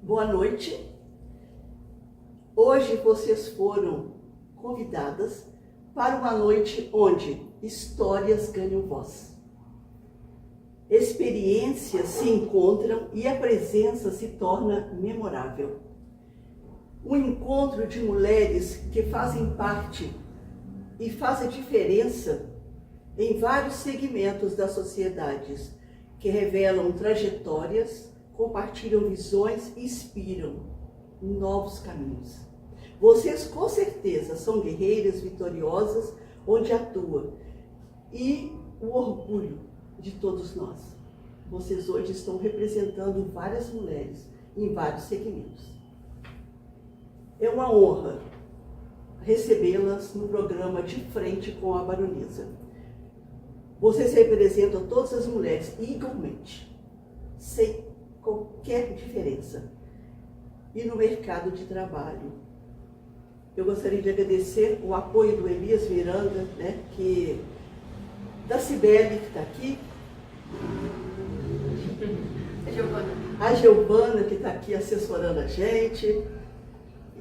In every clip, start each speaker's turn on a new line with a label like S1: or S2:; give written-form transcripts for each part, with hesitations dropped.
S1: Boa noite. Hoje vocês foram convidadas para uma noite onde histórias ganham voz. Experiências se encontram e a presença se torna memorável. Um encontro de mulheres que fazem parte e fazem diferença em vários segmentos das sociedades, que revelam trajetórias, compartilham visões e inspiram novos caminhos. Vocês com certeza são guerreiras vitoriosas onde atuam e o orgulho de todos nós. Vocês hoje estão representando várias mulheres em vários segmentos. É uma honra recebê-las no programa De Frente com a Baronesa. Vocês representam todas as mulheres igualmente, sem qualquer diferença. E no mercado de trabalho, eu gostaria de agradecer o apoio do Elias Miranda, da Cibele, que está aqui, a Giovana, que está aqui assessorando a gente,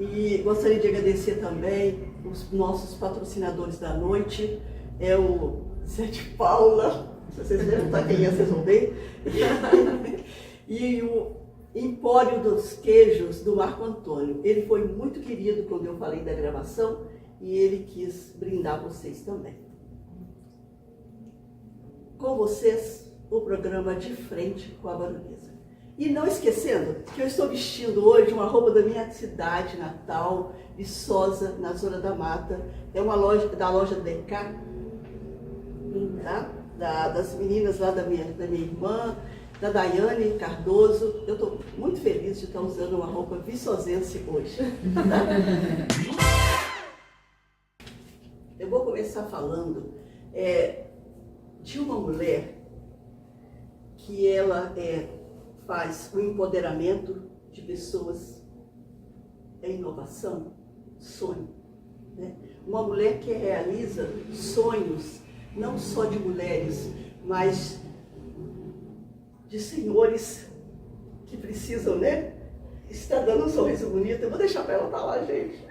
S1: e gostaria de agradecer também os nossos patrocinadores da noite, é o Zé de Paula, se vocês perguntar quem é, vocês vão ver, e o Empório dos Queijos, do Marco Antônio. Ele foi muito querido quando eu falei da gravação e ele quis brindar vocês também. Com vocês, o programa De Frente com a Baronesa. E não esquecendo que eu estou vestindo hoje uma roupa da minha cidade natal, Viçosa, na Zona da Mata. É uma loja da loja DK, tá? Das meninas lá da minha irmã, da Daiane Cardoso. Eu estou muito feliz de estar usando uma roupa viçosense hoje. Eu vou começar falando de uma mulher que ela faz o empoderamento de pessoas, inovação, sonho. Né? Uma mulher que realiza sonhos, não só de mulheres, mas de senhores que precisam, estar dando um sorriso bonito. Eu vou deixar para ela falar, gente.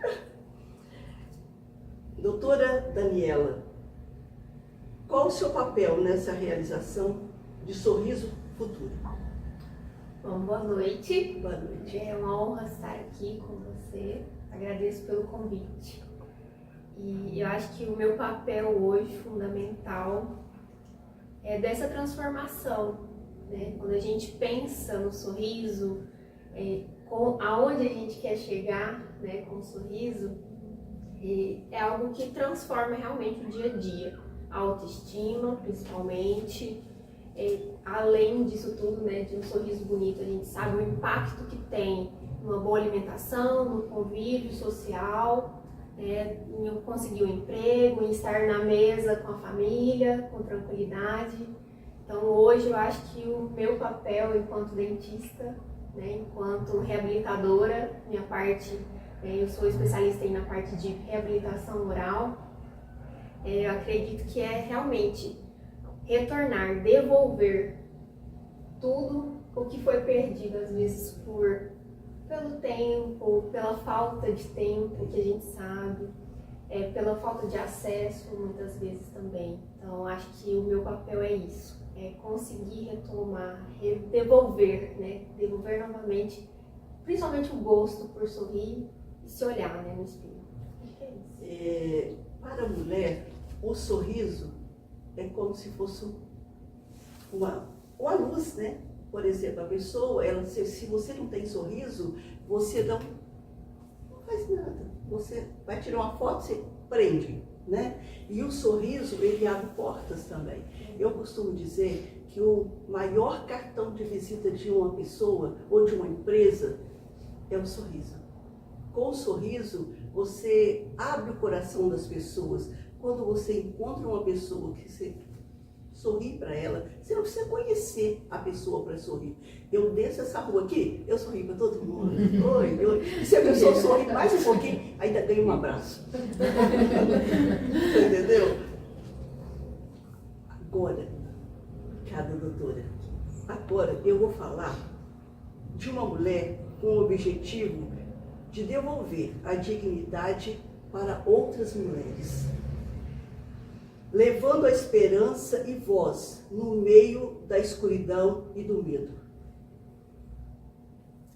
S1: Doutora Daniela, qual o seu papel nessa realização de Sorriso Futuro?
S2: Bom, boa noite.
S1: Boa noite.
S2: É uma honra estar aqui com você. Agradeço pelo convite. E eu acho que o meu papel hoje, fundamental, é dessa transformação. Quando a gente pensa no sorriso, aonde a gente quer chegar com o sorriso, é algo que transforma realmente o dia a dia. A autoestima, principalmente. Além disso tudo, de um sorriso bonito, a gente sabe o impacto que tem numa boa alimentação, no convívio social, em eu conseguir um emprego, em estar na mesa com a família, com tranquilidade. Então hoje eu acho que o meu papel enquanto dentista, enquanto reabilitadora, minha parte, eu sou especialista na parte de reabilitação oral, eu acredito que é realmente retornar, devolver tudo o que foi perdido, às vezes pelo tempo, pela falta de tempo que a gente sabe, pela falta de acesso muitas vezes também. Então acho que o meu papel é isso, é conseguir retomar, devolver, devolver novamente, principalmente o gosto por sorrir e se olhar no espelho. Acho que é isso.
S1: Para a mulher, o sorriso é como se fosse uma luz, Por exemplo, a pessoa, se você não tem sorriso, você não faz nada. Você vai tirar uma foto, você prende, E o sorriso, ele abre portas também. Eu costumo dizer que o maior cartão de visita de uma pessoa ou de uma empresa é o sorriso. Com o sorriso, você abre o coração das pessoas. Quando você encontra uma pessoa que você sorri para ela, você não precisa conhecer a pessoa para sorrir. Eu desço essa rua aqui, eu sorri para todo mundo. Oi, oi. E se a pessoa sorri mais um pouquinho, ainda ganha um abraço. Entendeu? Agora, cada doutora, agora eu vou falar de uma mulher com o objetivo de devolver a dignidade para outras mulheres, levando a esperança e voz no meio da escuridão e do medo,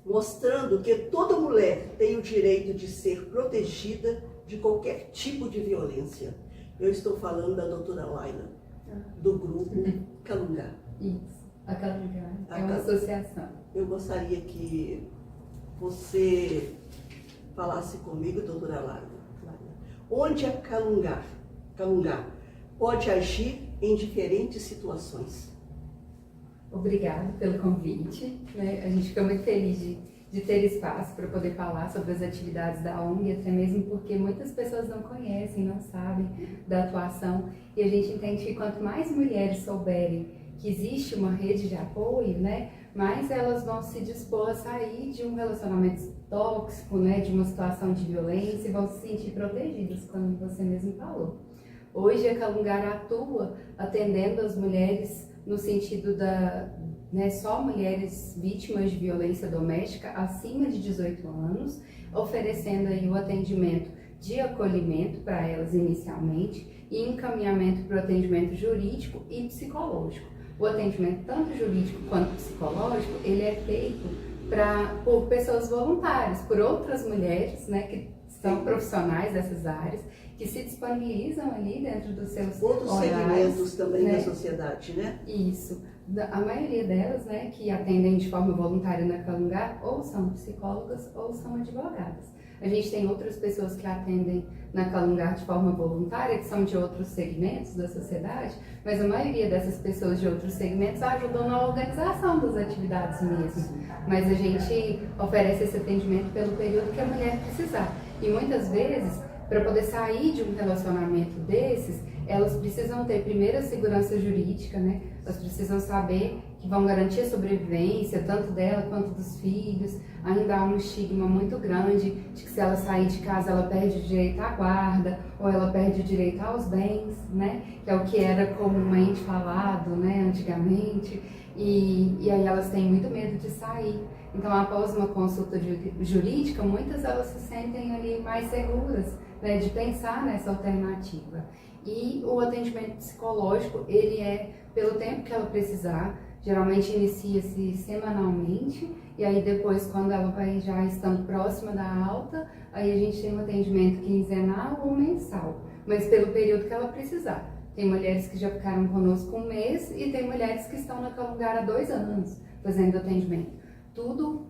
S1: mostrando que toda mulher tem o direito de ser protegida de qualquer tipo de violência. Eu estou falando da doutora Laila, do grupo Calungá.
S3: Isso, a Calungá é uma associação.
S1: Eu gostaria que você falasse comigo, doutora Laila, onde a Calungá pode agir em diferentes situações.
S3: Obrigada pelo convite, né? A gente fica muito feliz de ter espaço para poder falar sobre as atividades da ONG, até mesmo porque muitas pessoas não conhecem, não sabem da atuação, e a gente entende que quanto mais mulheres souberem que existe uma rede de apoio, né, mais elas vão se dispor a sair de um relacionamento tóxico, né, de uma situação de violência, e vão se sentir protegidas, como você mesmo falou. Hoje a Calungá atua atendendo as mulheres no sentido só mulheres vítimas de violência doméstica acima de 18 anos, oferecendo aí o atendimento de acolhimento para elas inicialmente e encaminhamento para o atendimento jurídico e psicológico. O atendimento tanto jurídico quanto psicológico, ele é feito por pessoas voluntárias, por outras mulheres, né, que são profissionais dessas áreas, que se disponibilizam ali dentro dos seus
S1: outros
S3: horários,
S1: segmentos também, né, da sociedade, né?
S3: Isso. A maioria delas, né, que atendem de forma voluntária na Calungá, ou são psicólogas ou são advogadas. A gente tem outras pessoas que atendem na Calungá de forma voluntária, que são de outros segmentos da sociedade, mas a maioria dessas pessoas de outros segmentos ajudam na organização das atividades mesmo. Mas a gente oferece esse atendimento pelo período que a mulher precisar. E muitas vezes, para poder sair de um relacionamento desses, elas precisam ter primeiro a segurança jurídica, né? Elas precisam saber que vão garantir a sobrevivência, tanto dela quanto dos filhos. Ainda há um estigma muito grande de que se ela sair de casa, ela perde o direito à guarda, ou ela perde o direito aos bens, né? Que é o que era comumente falado, né, antigamente. E aí elas têm muito medo de sair. Então, após uma consulta jurídica, muitas elas se sentem ali mais seguras, né, de pensar nessa alternativa. E o atendimento psicológico, ele é pelo tempo que ela precisar, geralmente inicia-se semanalmente, e aí depois, quando ela vai já estando próxima da alta, aí a gente tem um atendimento quinzenal ou mensal, mas pelo período que ela precisar. Tem mulheres que já ficaram conosco um mês e tem mulheres que estão na Calungá há 2 anos fazendo atendimento. Tudo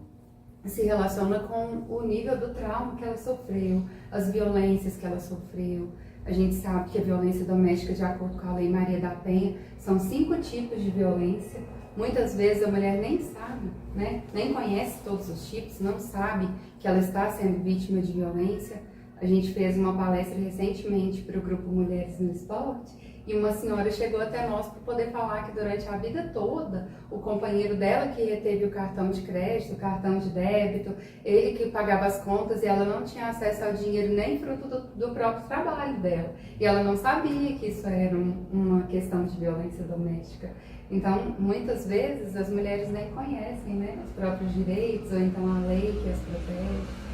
S3: se relaciona com o nível do trauma que ela sofreu, as violências que ela sofreu. A gente sabe que a violência doméstica, de acordo com a Lei Maria da Penha, são 5 tipos de violência. Muitas vezes a mulher nem sabe, né? Nem conhece todos os tipos, não sabe que ela está sendo vítima de violência. A gente fez uma palestra recentemente para o grupo Mulheres no Esporte e uma senhora chegou até nós para poder falar que durante a vida toda o companheiro dela que reteve o cartão de crédito, o cartão de débito, ele que pagava as contas e ela não tinha acesso ao dinheiro nem fruto do próprio trabalho dela. E ela não sabia que isso era uma questão de violência doméstica. Então, muitas vezes as mulheres nem conhecem, né, os próprios direitos ou então a lei que as protege.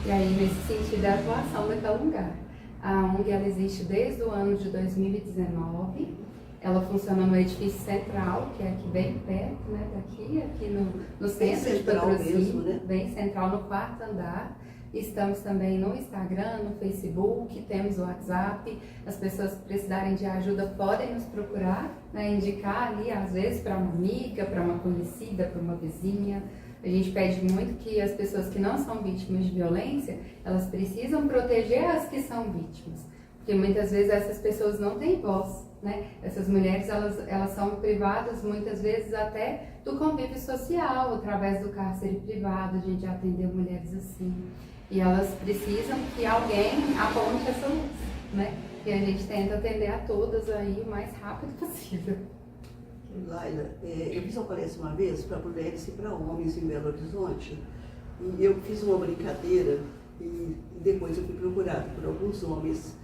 S3: E aí, nesse sentido, é a atuação da Calungá. A ONG ela existe desde o ano de 2019. Ela funciona no edifício central, que é aqui bem perto, né, aqui no centro de patrocínio, mesmo, né? Bem central, no 4º andar. Estamos também no Instagram, no Facebook, temos o WhatsApp. As pessoas que precisarem de ajuda podem nos procurar, né, indicar ali, às vezes, para uma amiga, para uma conhecida, para uma vizinha. A gente pede muito que as pessoas que não são vítimas de violência, elas precisam proteger as que são vítimas. Porque muitas vezes essas pessoas não têm voz, né? Essas mulheres, elas são privadas muitas vezes até do convívio social, através do cárcere privado. A gente já atendeu mulheres assim. E elas precisam que alguém aponte essa luz, né? E a gente tenta atender a todas aí o mais rápido possível.
S1: Laila, eu fiz uma palestra uma vez para mulheres e para homens em Belo Horizonte, e eu fiz uma brincadeira e depois eu fui procurada por alguns homens.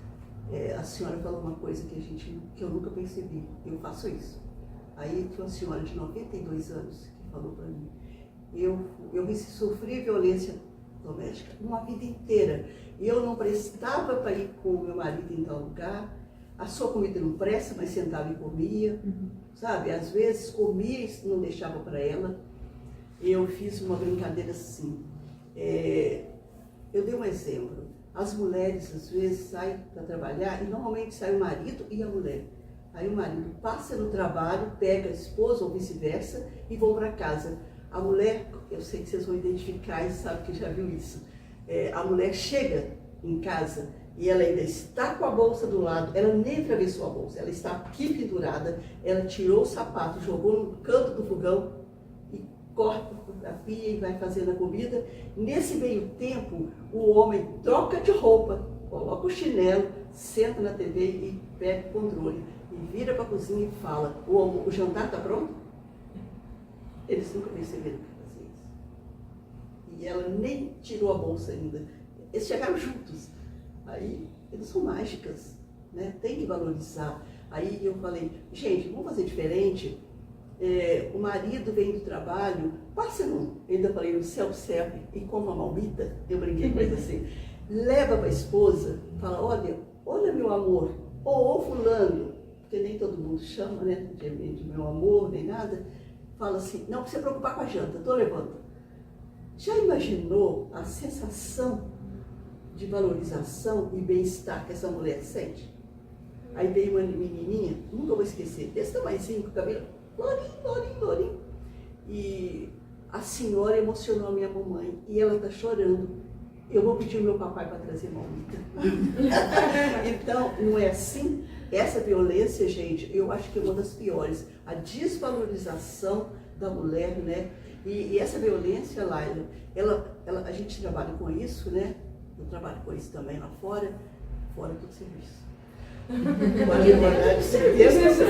S1: A senhora falou uma coisa que eu nunca percebi, eu faço isso. Aí tinha uma senhora de 92 anos que falou para mim, eu sofri violência doméstica uma vida inteira. Eu não prestava para ir com o meu marido em tal lugar, a sua comida não presta, mas sentava e comia, sabe? Às vezes comia e não deixava para ela. Eu fiz uma brincadeira assim, eu dei um exemplo. As mulheres às vezes saem para trabalhar e normalmente sai o marido e a mulher. Aí o marido passa no trabalho, pega a esposa ou vice-versa e vão para casa. A mulher, eu sei que vocês vão identificar e sabem que já viu isso. A mulher chega em casa e ela ainda está com a bolsa do lado, ela nem atravessou a bolsa, ela está aqui pendurada, ela tirou o sapato, jogou no canto do fogão e corta a pia e vai fazendo a comida. Nesse meio tempo, o homem troca de roupa, coloca o chinelo, senta na TV e pega o controle. E vira para a cozinha e fala, o jantar está pronto? Eles nunca perceberam que fazia isso. E ela nem tirou a bolsa ainda. Eles chegaram juntos. Aí, eles são mágicas, né? Tem que valorizar. Aí eu falei, gente, vamos fazer diferente? O marido vem do trabalho, passa ainda falei, no self-serve e come uma marmita, eu brinquei com ele assim, leva para a esposa, fala, olha meu amor, ou fulano, porque nem todo mundo chama, né, de meu amor, nem nada, fala assim, não precisa preocupar com a janta, estou levando. Já imaginou a sensação de valorização e bem-estar que essa mulher sente? Aí veio uma menininha, nunca vou esquecer, desse tamanhozinho, com o cabelo lourinho. E a senhora emocionou a minha mamãe e ela está chorando. Eu vou pedir o meu papai para trazer marmita. Então, não é assim? Essa violência, gente, eu acho que é uma das piores. A desvalorização da mulher, né? E essa violência, Laila, a gente trabalha com isso, né? Eu trabalho com isso também lá fora do serviço.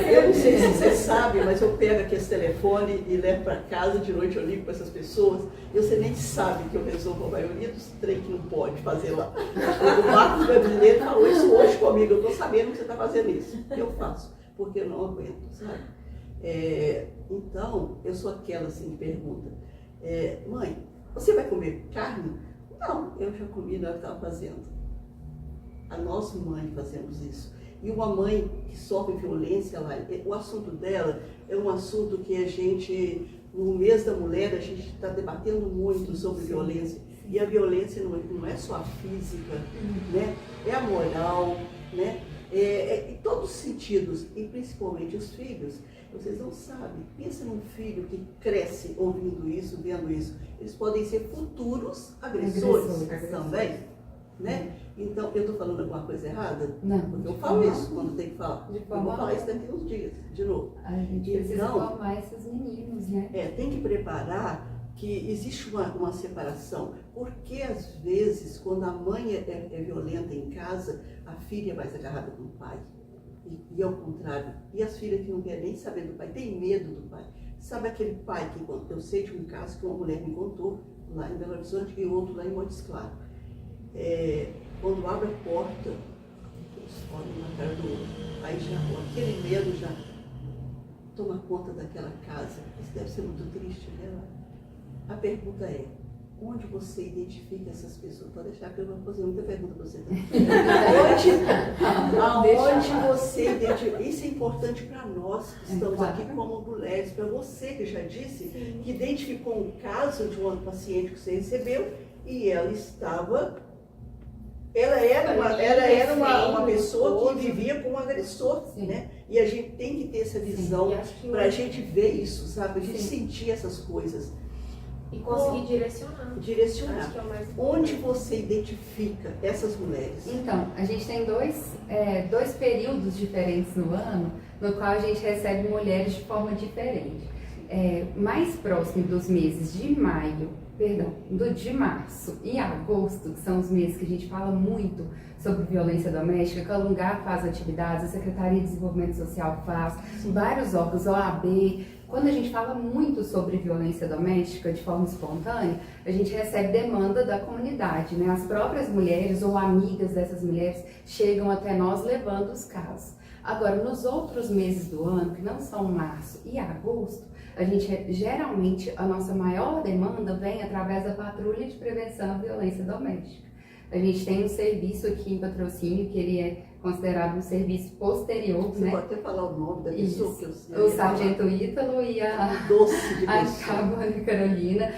S1: Eu não sei se você sabe, mas eu pego aqui esse telefone e levo para casa, de noite eu ligo para essas pessoas, e você nem sabe que eu resolvo a maioria dos trem que não pode fazer lá. O Marcos Brasileiro falou isso hoje comigo, eu estou sabendo que você está fazendo isso. Eu faço, porque eu não aguento, sabe? Então, eu sou aquela assim que pergunta, mãe, você vai comer carne? Não, eu já comi na hora que estava fazendo. A nossa mãe fazemos isso. E uma mãe que sofre violência, o assunto dela é um assunto que a gente, no mês da mulher, a gente está debatendo muito sobre violência. E a violência não é só a física, né? É a moral, né? Em todos os sentidos, e principalmente os filhos. Vocês não sabem, pensa num filho que cresce ouvindo isso, vendo isso. Eles podem ser futuros agressores. Também. Né? Então, eu estou falando alguma coisa errada?
S3: Não.
S1: Porque eu falo isso quando tem que falar. Eu vou falar isso daqui uns dias, de novo.
S3: A gente precisa formar esses meninos, né?
S1: Tem que preparar que existe uma separação. Porque, às vezes, quando a mãe é violenta em casa, a filha é mais agarrada com o pai. E ao contrário. E as filhas que não querem nem saber do pai, têm medo do pai. Sabe aquele pai que, eu sei de um caso que uma mulher me contou, lá em Belo Horizonte, e outro lá em Montes Claros. Quando abre a porta, eles olham na cara do outro, aí já aquele medo já toma conta daquela casa. Isso deve ser muito triste, né? A pergunta é, onde você identifica essas pessoas? Pode deixar que eu vou fazer muita pergunta para você também. Aonde você identifica? Isso é importante para nós que estamos aqui como mulheres, para você que já disse, que identificou um caso de uma paciente que você recebeu e ela era uma pessoa que vivia com um agressor, né? E a gente tem que ter essa visão para a gente ver isso, sabe? A gente sentir essas coisas.
S2: E conseguir direcionar.
S1: Acho que é o mais importante. Onde você identifica essas mulheres?
S3: Então, a gente tem dois períodos diferentes no ano, no qual a gente recebe mulheres de forma diferente. Mais próximo dos meses de de março e agosto, que são os meses que a gente fala muito sobre violência doméstica, Calungar faz atividades, a Secretaria de Desenvolvimento Social faz, vários órgãos, OAB. Quando a gente fala muito sobre violência doméstica de forma espontânea, a gente recebe demanda da comunidade, né? As próprias mulheres ou amigas dessas mulheres chegam até nós levando os casos. Agora, nos outros meses do ano, que não são março e agosto, Geralmente, a nossa maior demanda vem através da patrulha de prevenção à violência doméstica. A gente tem um serviço aqui em Patrocínio, que ele é considerado um serviço posterior,
S1: Você
S3: né?
S1: pode até falar o nome da pessoa que eu sei.
S3: O Sargento Ítalo e a
S1: Doce de
S3: a
S1: pessoa.
S3: Cabo Ana Carolina,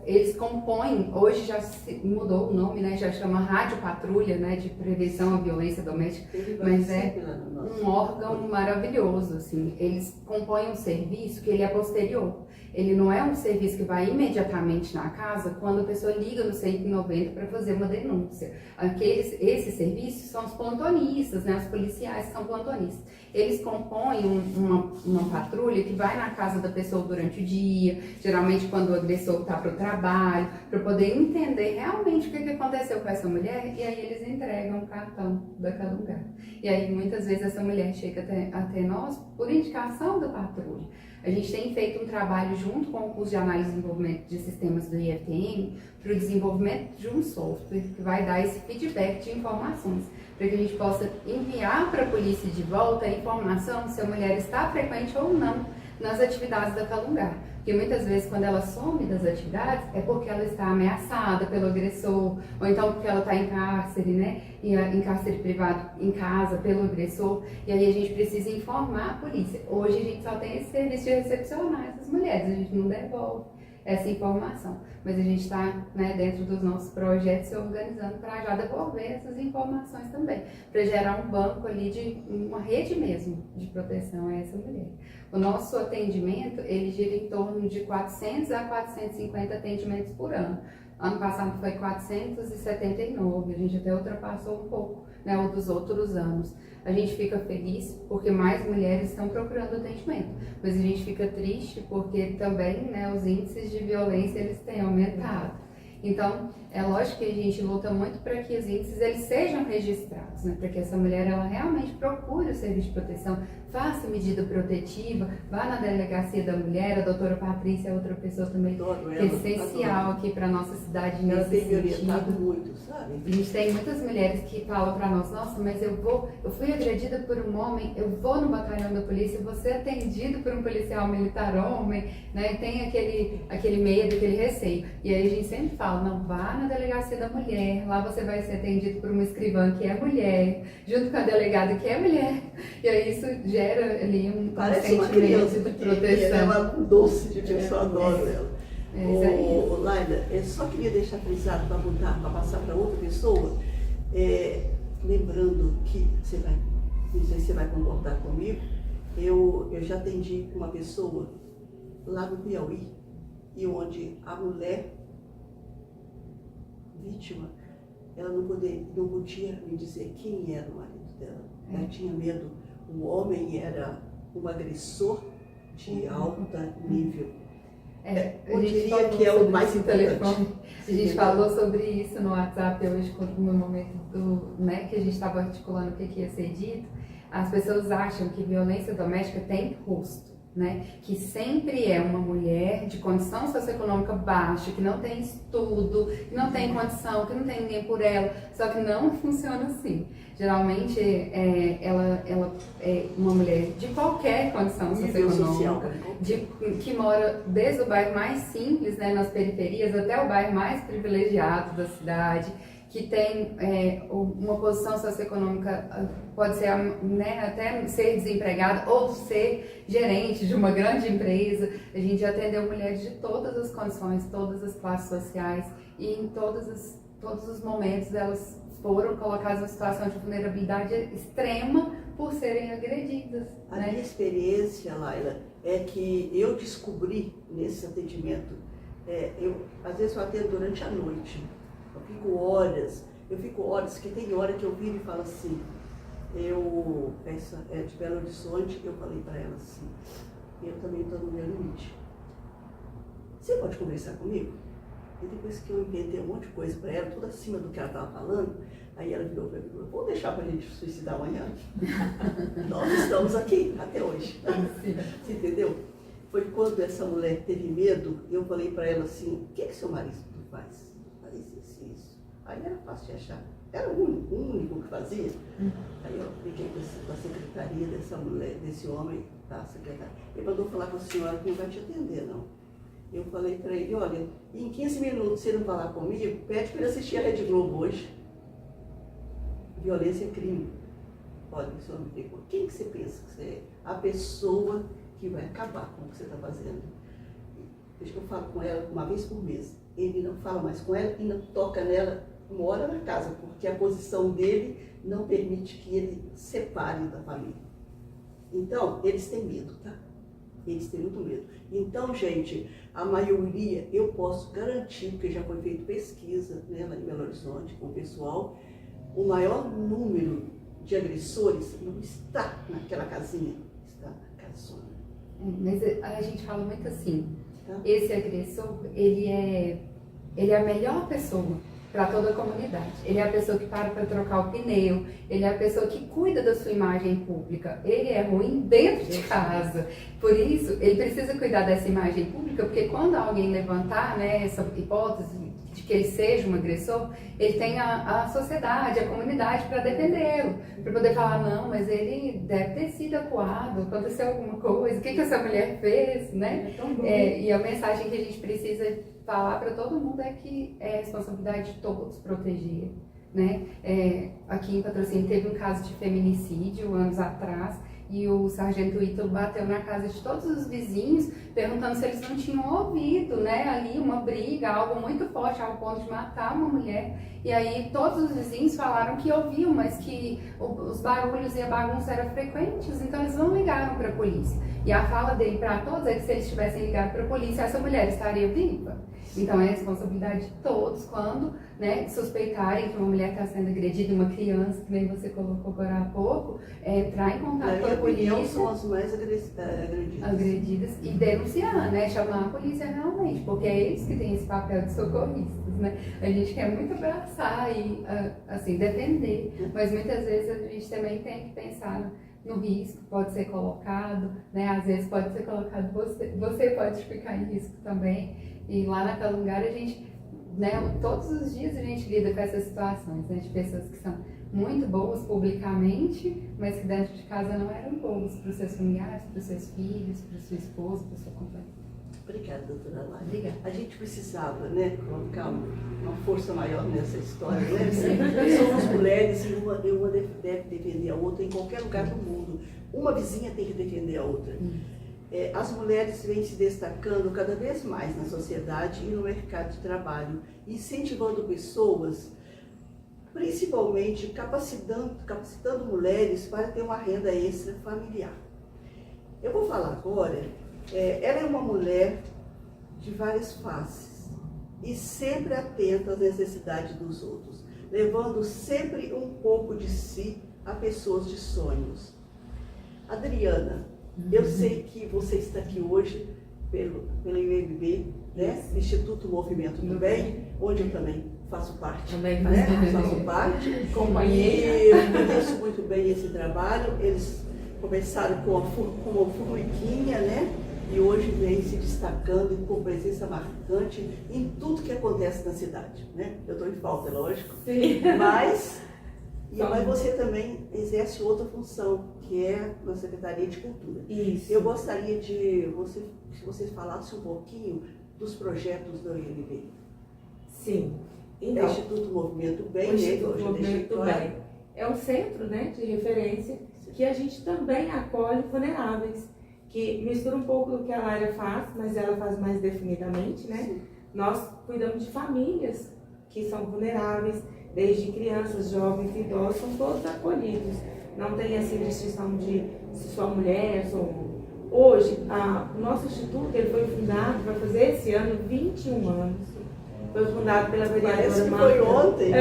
S3: eles compõem, hoje já mudou o nome, né? Já chama Rádio Patrulha, né? De prevenção à violência doméstica,
S1: Ele vai
S3: mas
S1: sempre lá no nosso-
S3: um órgão maravilhoso, assim. Eles compõem um serviço que ele é posterior. Ele não é um serviço que vai imediatamente na casa quando a pessoa liga no 190 para fazer uma denúncia. Esses serviços são os plantonistas, né? Os policiais que são plantonistas. Eles compõem uma patrulha que vai na casa da pessoa durante o dia, geralmente quando o agressor está para o trabalho, para poder entender realmente o que aconteceu com essa mulher, e aí eles entregam o cartão daquele lugar. E aí muitas vezes essa mulher chega até nós por indicação da patrulha. A gente tem feito um trabalho junto com o curso de análise e desenvolvimento de sistemas do IFTM para o desenvolvimento de um software que vai dar esse feedback de informações, para que a gente possa enviar para a polícia de volta a informação se a mulher está frequente ou não nas atividades daquele lugar. Porque muitas vezes quando ela some das atividades é porque ela está ameaçada pelo agressor, ou então porque ela está em cárcere, né? Em cárcere privado em casa pelo agressor, e aí a gente precisa informar a polícia. Hoje a gente só tem esse serviço de recepcionar essas mulheres, a gente não devolve essa informação, mas a gente está, né, dentro dos nossos projetos se organizando para já devolver essas informações também, para gerar um banco ali de uma rede mesmo de proteção a essa mulher. O nosso atendimento, ele gira em torno de 400 a 450 atendimentos por ano. Ano passado foi 479, a gente até ultrapassou um pouco, né, o dos outros anos. A gente fica feliz porque mais mulheres estão procurando atendimento, mas a gente fica triste porque também, né, os índices de violência eles têm aumentado. Então, é lógico que a gente luta muito para que os índices eles sejam registrados, né, para que essa mulher ela realmente procure o serviço de proteção, faça medida protetiva, vá na delegacia da mulher. A doutora Patrícia é outra pessoa também que é essencial aqui para a nossa cidade
S1: Ela
S3: nesse
S1: tem me orientado
S3: sentido.
S1: muito, sabe?
S3: A gente tem muitas mulheres que falam para nós, nossa, mas eu fui agredida por um homem, eu vou no batalhão da polícia, vou ser atendido por um policial militar homem, né? E tem aquele medo, aquele receio. E aí a gente sempre fala, não, vá na delegacia da mulher, lá você vai ser atendido por uma escrivã que é mulher, junto com a delegada que é mulher. E aí isso gera ali um
S1: Parece uma
S3: sentimento
S1: criança
S3: de
S1: pequenininha,
S3: proteção.
S1: ela é um doce de pessoa, adoro ela.
S3: isso aí.
S1: Laila, eu só queria deixar frisado para mudar, para passar para outra pessoa, lembrando que você vai, não sei se você vai concordar comigo, eu já atendi uma pessoa lá no Piauí, e onde a mulher vítima, ela não podia me dizer quem era o marido dela. Ela tinha medo, o homem era um agressor de alto nível. Eu diria que é o mais importante.
S3: A gente falou sobre isso no WhatsApp hoje, no momento né, que a gente estava articulando o que ia ser dito. As pessoas acham que violência doméstica tem rosto, né? Que sempre é uma mulher de condição socioeconômica baixa, que não tem estudo, que não tem condição, que não tem ninguém por ela. Só que não funciona assim. Geralmente ela é uma mulher de qualquer condição socioeconômica, que mora desde o bairro mais simples, né, nas periferias, até o bairro mais privilegiado da cidade, que tem uma posição socioeconômica, pode ser, né, até ser desempregada ou ser gerente de uma grande empresa. A gente já atendeu mulheres de todas as condições, todas as classes sociais, e em todos os momentos elas foram colocadas em uma situação de vulnerabilidade extrema por serem agredidas.
S1: A minha experiência, Laila, é que eu descobri nesse atendimento, às vezes eu atendo durante a noite, eu fico horas, que tem hora que eu viro e falo assim, essa é de Belo Horizonte, eu falei para ela assim, eu também estou no meu limite. Você pode conversar comigo? E depois que eu inventei um monte de coisa para ela, tudo acima do que ela estava falando, aí ela virou para mim e falou, vou deixar para a gente suicidar amanhã? Nós estamos aqui até hoje. Você entendeu? Foi quando essa mulher teve medo, eu falei para ela assim, o que seu marido faz? Faz isso. Aí era fácil de achar. Era o único que fazia. Aí eu fiquei com a secretaria dessa mulher, desse homem, Tá, secretária. Ele mandou falar com a senhora que não vai te atender, não. Eu falei para ele, olha, em 15 minutos, se ele não falar comigo, pede para ele assistir a Rede Globo hoje. Violência é crime. Olha, o senhor me pegou. Quem que você pensa que você é? A pessoa que vai acabar com o que você está fazendo. Deixa que eu falo com ela uma vez por mês. Ele não fala mais com ela e não toca nela uma hora na casa, porque a posição dele não permite que ele separe da família. Então, eles têm medo, tá? Eles têm muito medo. Então, gente, a maioria, eu posso garantir, porque já foi feita pesquisa, né, lá em Belo Horizonte com o pessoal, o maior número de agressores não está naquela casinha, está na casona.
S3: Mas a gente fala muito assim,
S1: Tá?
S3: esse agressor, ele é a melhor pessoa para toda a comunidade. Ele é a pessoa que para trocar o pneu, ele é a pessoa que cuida da sua imagem pública. Ele é ruim dentro de casa. Por isso, ele precisa cuidar dessa imagem pública, porque quando alguém levantar, né, essa hipótese de que ele seja um agressor, ele tem a sociedade, a comunidade para defendê-lo, para poder falar, não, mas ele deve ter sido acuado, aconteceu alguma coisa, o que essa mulher fez, né? E a mensagem que a gente precisa falar para todo mundo é que é responsabilidade de todos proteger, né? Aqui em Patrocínio teve um caso de feminicídio anos atrás, e o sargento Ítalo bateu na casa de todos os vizinhos, perguntando se eles não tinham ouvido, né, ali uma briga, algo muito forte, ao ponto de matar uma mulher. E aí todos os vizinhos falaram que ouviam, mas que os barulhos e a bagunça eram frequentes, então eles não ligaram para a polícia. E a fala dele para todos é que se eles tivessem ligado para a polícia, essa mulher estaria viva. Então é responsabilidade de todos quando, né, suspeitarem que uma mulher está sendo agredida, uma criança, que nem você colocou agora há pouco, entrar em contato com a polícia.
S1: São as mais
S3: agredidas e denunciar, né, chamar a polícia realmente, porque é eles que têm esse papel de socorristas, né? A gente quer muito abraçar e assim, defender, mas muitas vezes a gente também tem que pensar no risco que pode ser colocado, né? Às vezes pode ser colocado você pode ficar em risco também. E lá na Calungar a gente, né, todos os dias a gente lida com essas situações, né, de pessoas que são muito boas publicamente, mas que dentro de casa não eram boas para os seus familiares, para os seus filhos, para a sua esposa, para a sua companheira.
S1: Obrigada, doutora Laila.
S3: Obrigada.
S1: A gente precisava, né, colocar uma força maior nessa história, né? Somos mulheres e uma deve defender a outra em qualquer lugar do mundo. Uma vizinha tem que defender a outra. As mulheres vêm se destacando cada vez mais na sociedade e no mercado de trabalho, incentivando pessoas, principalmente capacitando mulheres para ter uma renda extra familiar. Eu vou falar agora, ela é uma mulher de várias faces e sempre atenta às necessidades dos outros, levando sempre um pouco de si a pessoas de sonhos. Adriana, eu sei que você está aqui hoje pelo IMB, né? Instituto Movimento do Bem, onde eu também faço parte.
S4: Também
S1: faço parte.
S4: Companheira.
S1: E eu conheço muito bem esse trabalho. Eles começaram com uma formiguinha, né? E hoje vem se destacando com presença marcante em tudo que acontece na cidade, né? Eu estou em falta, é lógico.
S4: Sim.
S1: Mas você também exerce outra função, que é na Secretaria de Cultura.
S4: Isso.
S1: Eu gostaria de que você falasse um pouquinho dos projetos do IMB.
S4: Sim.
S1: Então, o Instituto Movimento Bem,
S4: o Instituto Movimento
S1: Bem
S4: Bem é um centro, né, de referência que a gente também acolhe vulneráveis, que mistura um pouco do que a Laila faz, mas ela faz mais definidamente, né?
S1: Sim.
S4: Nós cuidamos de famílias que são vulneráveis, desde crianças, jovens, idosos, são todos acolhidos. Não tem assim distinção de se sou mulher, sou... Hoje, o nosso instituto ele foi fundado, vai fazer esse ano 21 anos. Foi fundado pela vereadora
S1: Parece que
S4: Marta.
S1: foi ontem.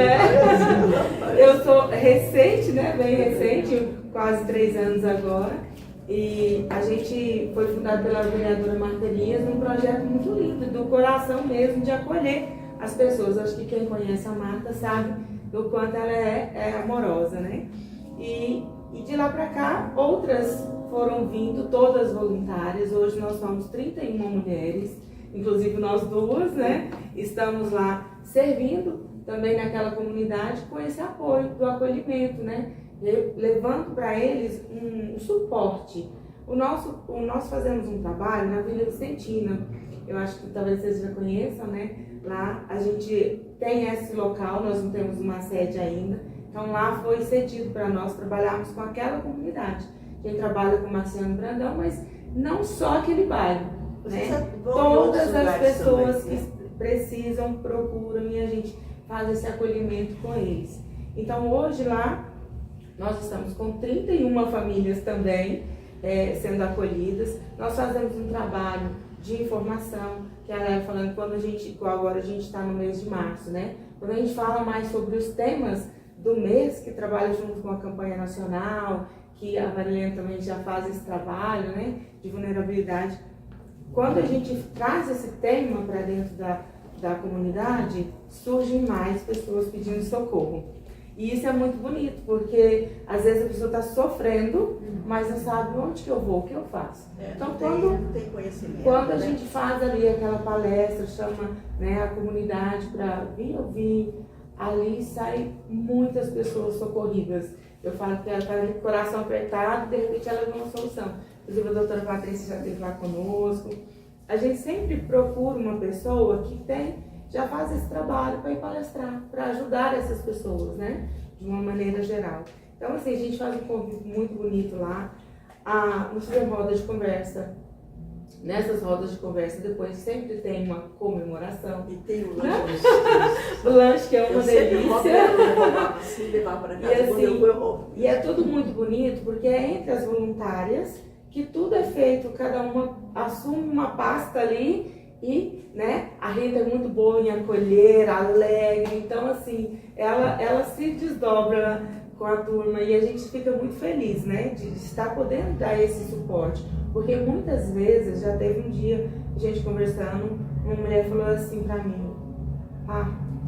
S4: Eu sou recente, né? Bem recente, quase 3 anos agora. E a gente foi fundado pela vereadora Marta Elias num projeto muito lindo, do coração mesmo, de acolher as pessoas. Acho que quem conhece a Marta sabe do quanto ela é amorosa, né? E de lá para cá, outras foram vindo, todas voluntárias. Hoje nós somos 31 mulheres, inclusive nós duas, né? Estamos lá servindo também naquela comunidade com esse apoio do acolhimento, né? Levando para eles um suporte. Nós fazemos um trabalho na Vila Vicentina, eu acho que talvez vocês já conheçam, né? Lá a gente tem esse local, nós não temos uma sede ainda, então lá foi cedido para nós trabalharmos com aquela comunidade. A gente trabalha com Marciano Brandão, mas não só aquele bairro, né? Todas as pessoas que precisam, procuram e a gente faz esse acolhimento com eles. Então hoje lá nós estamos com 31 famílias também sendo acolhidas. Nós fazemos um trabalho de informação, que ela é falando quando agora a gente está no mês de março, né? Quando a gente fala mais sobre os temas do mês, que trabalha junto com a campanha nacional, que a Marilene também já faz esse trabalho, né? De vulnerabilidade. Quando a gente traz esse tema para dentro da comunidade, surgem mais pessoas pedindo socorro. E isso é muito bonito, porque às vezes a pessoa está sofrendo, mas não sabe onde que eu vou, o que eu faço. Então,
S1: não tem conhecimento,
S4: quando a gente faz ali aquela palestra, chama, né, a comunidade para vir ouvir, ali saem muitas pessoas socorridas. Eu falo que ela está com o coração apertado e de repente ela vê uma solução. Inclusive a doutora Patrícia já esteve lá conosco. A gente sempre procura uma pessoa que já faz esse trabalho para ir palestrar, para ajudar essas pessoas, né? De uma maneira geral. Então, assim, a gente faz um convite muito bonito lá. Nós fizemos roda de conversa. Nessas rodas de conversa, depois sempre tem uma comemoração.
S1: E tem o lanche.
S4: O lanche que é uma delícia.
S1: Levar para casa,
S4: e é tudo muito bonito, porque é entre as voluntárias que tudo é feito, cada uma assume uma pasta ali. E, né, a Rita é muito boa em acolher, alegre, então assim, ela se desdobra com a turma e a gente fica muito feliz, né, de estar podendo dar esse suporte, porque muitas vezes, já teve um dia, a gente conversando, uma mulher falou assim pra mim,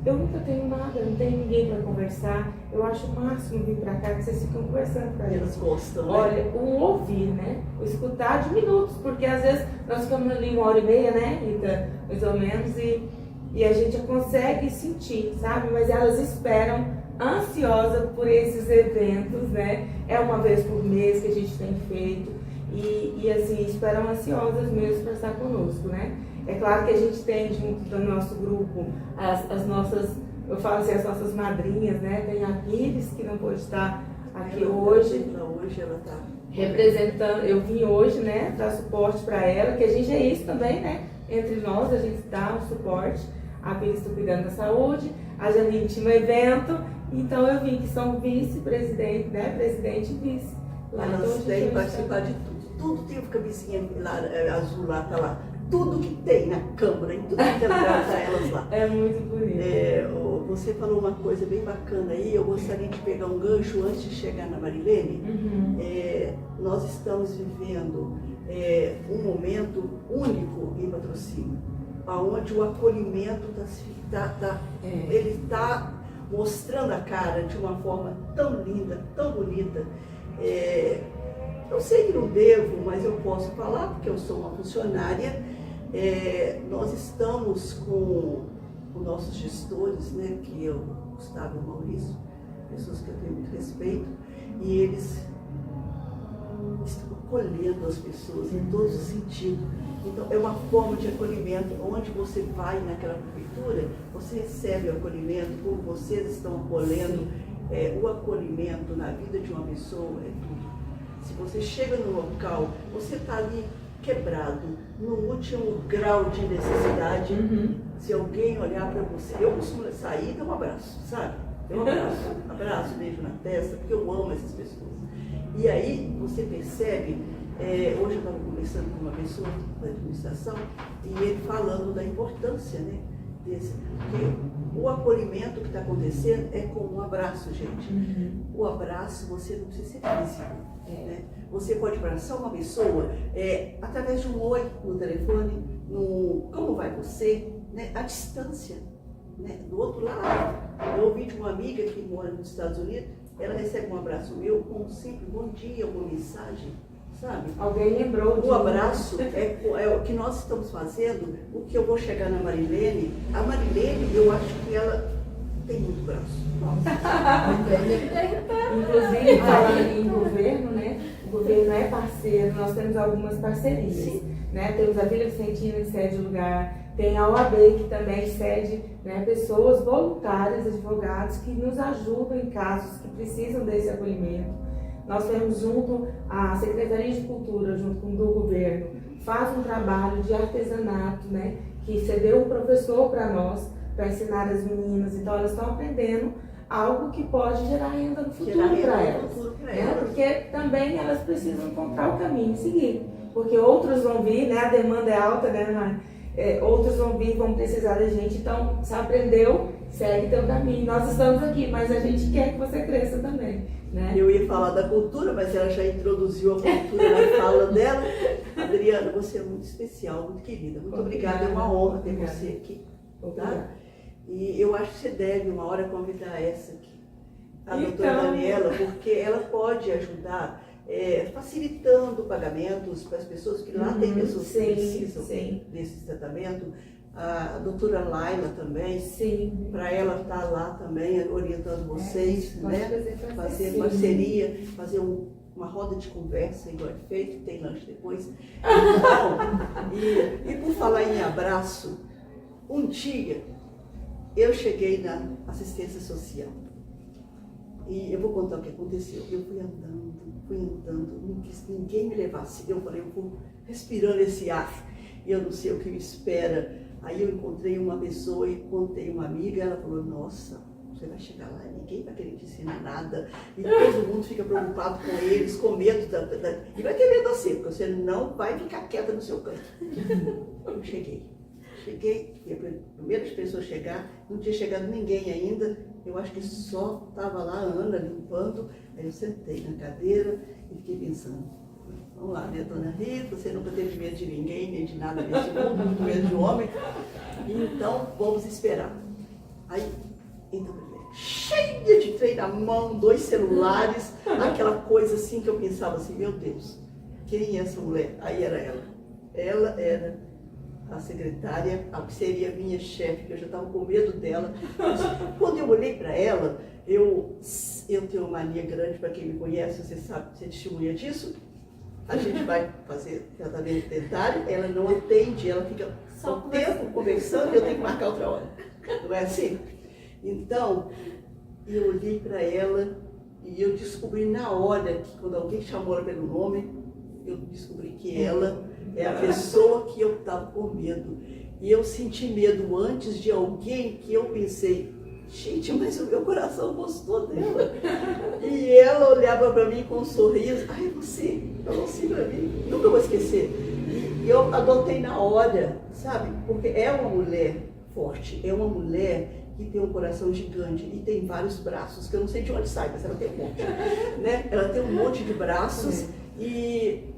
S4: eu nunca tenho nada, não tenho ninguém para conversar, eu acho o máximo vir pra cá que vocês ficam conversando pra eles.
S1: Elas gostam, né?
S4: Olha, o ouvir, né? O escutar de minutos, porque às vezes nós ficamos ali 1h30, né, Rita? Mais ou menos, e a gente consegue sentir, sabe? Mas elas esperam ansiosa por esses eventos, né? É uma vez por mês que a gente tem feito e assim, esperam ansiosas mesmo para estar conosco, né? É claro que a gente tem junto do nosso grupo as nossas, eu falo assim, as nossas madrinhas, né? Tem a Pires, que não pôde estar aqui hoje.
S1: Hoje ela está
S4: representando, eu vim hoje, né? Dar suporte para ela, que a gente é isso também, né? Entre nós, a gente dá um suporte. A Pires está cuidando da saúde, a Janine tinha um evento, então eu vim que são vice-presidente, né? Presidente e vice.
S1: Lá elas têm que participar de tudo. Tudo tem uma camisinha lá, azul lá, tá lá. Tudo que tem na Câmara, em tudo que tem lugar, tá elas lá.
S4: É muito bonito.
S1: Você falou uma coisa bem bacana aí, eu gostaria de pegar um gancho antes de chegar na Marilene. Nós estamos vivendo um momento único em Patrocínio, onde o acolhimento ele está mostrando a cara de uma forma tão linda, tão bonita. Eu sei que não devo, mas eu posso falar, porque eu sou uma funcionária. Nós estamos com nossos gestores, né, que é o Gustavo e o Maurício, pessoas que eu tenho muito respeito, e eles estão acolhendo as pessoas em todos os sentidos. Então, é uma forma de acolhimento, onde você vai naquela prefeitura, você recebe o acolhimento, como vocês estão acolhendo. O acolhimento na vida de uma pessoa é tudo. Se você chega no local, você está ali quebrado, no último grau de necessidade. Se alguém olhar para você, eu costumo sair e dar um abraço, sabe? Um abraço, beijo na testa, porque eu amo essas pessoas. E aí você percebe, hoje eu estava conversando com uma pessoa da administração, e ele falando da importância, né, porque o acolhimento que está acontecendo é com um abraço, gente. O abraço, você não precisa ser físico. Né? Você pode abraçar uma pessoa através de um oi no telefone, como vai você, né? À distância, né? Do outro lado. Eu ouvi de uma amiga que mora nos Estados Unidos, ela recebe um abraço meu com um simples bom dia, uma mensagem, sabe?
S4: Alguém lembrou
S1: o abraço é o que nós estamos fazendo. O que eu vou chegar na Marilene, a Marilene, eu acho que ela tem muito braço.
S4: Inclusive, falando em governo, né? O governo é parceiro, nós temos algumas parcerias.
S1: Sim.
S4: Né? Temos a Vila Vicentina que cede o lugar, tem a OAB que também cede, né, pessoas voluntárias, advogados que nos ajudam em casos que precisam desse acolhimento. Nós temos junto a Secretaria de Cultura, junto com o do governo, faz um trabalho de artesanato, né, que cedeu um professor para nós, para ensinar as meninas, então elas estão aprendendo algo que pode gerar renda no futuro para elas. Né? Porque também elas precisam encontrar o caminho e seguir. Porque outros vão vir, né? A demanda é alta, né? Outros vão vir, vão precisar da gente. Então, você aprendeu, segue teu caminho. Nós estamos aqui, mas a gente quer que você cresça também. Né?
S1: Eu ia falar da cultura, mas ela já introduziu a cultura na fala dela. Adriana, você é muito especial, muito querida. Muito obrigada, é uma honra ter você aqui. Tá? E eu acho que você deve, uma hora, convidar essa aqui, a doutora Daniela, porque ela pode ajudar facilitando pagamentos para as pessoas, que lá tem pessoas que precisam desse tratamento. A doutora Laila também, para ela estar lá também orientando vocês, né? Fazer parceria, fazer uma roda de conversa, igual é feito, tem lanche depois. Então, e por falar em abraço, um dia eu cheguei na assistência social e eu vou contar o que aconteceu. Eu fui andando, não quis que ninguém me levasse. Eu falei, eu vou respirando esse ar e eu não sei o que me espera. Aí eu encontrei uma pessoa e contei uma amiga, ela falou, nossa, você vai chegar lá, ninguém vai querer te ensinar nada e todo mundo fica preocupado com eles, com medo e vai ter medo de você, porque você não vai ficar quieta no seu canto. Eu cheguei, fui a primeira pessoa a chegar, não tinha chegado ninguém ainda, eu acho que só estava lá a Ana limpando, aí eu sentei na cadeira e fiquei pensando, vamos lá, né, dona Rita, você nunca teve medo de ninguém, nem de nada nesse mundo, muito medo de homem, então vamos esperar. Aí, então, cheia de trem na mão, 2 celulares, aquela coisa assim que eu pensava assim, meu Deus, quem é essa mulher? Aí era ela. Ela era a secretária, a que seria minha chefe, que eu já estava com medo dela. Mas, quando eu olhei para ela, eu tenho uma mania grande, para quem me conhece, você sabe, você testemunha disso. A gente vai fazer tratamento dentário, ela não atende, ela fica o tempo conversando e eu tenho que marcar outra hora. Não é assim? Então, eu olhei para ela e eu descobri na hora que quando alguém chamou ela pelo nome, eu descobri que ela é a pessoa que eu estava com medo. E eu senti medo antes de alguém que eu pensei, gente, mas o meu coração gostou dela. E ela olhava para mim com um sorriso, ai, você, falou assim para mim, nunca vou esquecer. E eu adotei na hora, sabe? Porque é uma mulher forte, é uma mulher que tem um coração gigante e tem vários braços, que eu não sei de onde sai, mas ela tem um monte. Né? Ela tem um monte de braços e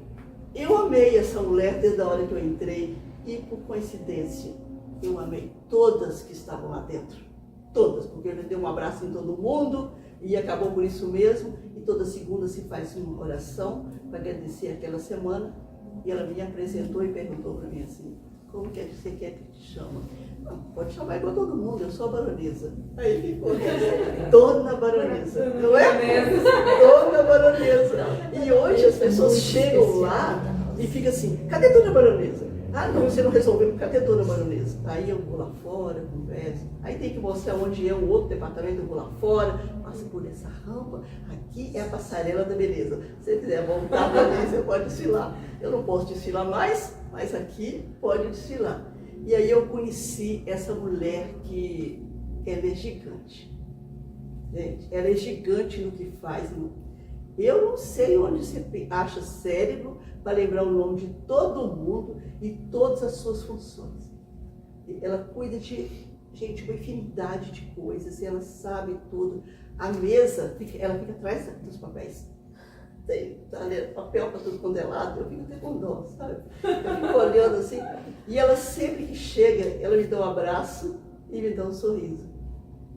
S1: eu amei essa mulher desde a hora que eu entrei e, por coincidência, eu amei todas que estavam lá dentro. Todas, porque eu dei um abraço em todo mundo e acabou por isso mesmo. E toda segunda se faz uma oração para agradecer aquela semana. E ela me apresentou e perguntou para mim assim, como que você quer que te chama? Não, pode chamar igual todo mundo, eu sou a baronesa. Aí ficou, Dona Baronesa, não é? Dona Baronesa. E hoje as pessoas chegam lá e ficam assim, cadê Dona Baronesa? Ah, não, você não resolveu, cadê Dona Baronesa? Aí eu vou lá fora, converso. Aí tem que mostrar onde é o outro departamento, eu vou lá fora, passo por essa rampa. Aqui é a passarela da beleza. Se você quiser voltar para mim, você pode desfilar. Eu não posso desfilar mais, mas aqui pode desfilar. E aí eu conheci essa mulher que ela é gigante. Gente, ela é gigante no que faz. Eu não sei onde você acha cérebro para lembrar o nome de todo mundo e todas as suas funções. Ela cuida de, gente, uma infinidade de coisas, ela sabe tudo. A mesa, ela fica atrás dos papéis. Tem papel para tudo quanto é lado, eu fico até com dó, sabe? Eu fico olhando assim, e ela sempre que chega, ela me dá um abraço e me dá um sorriso.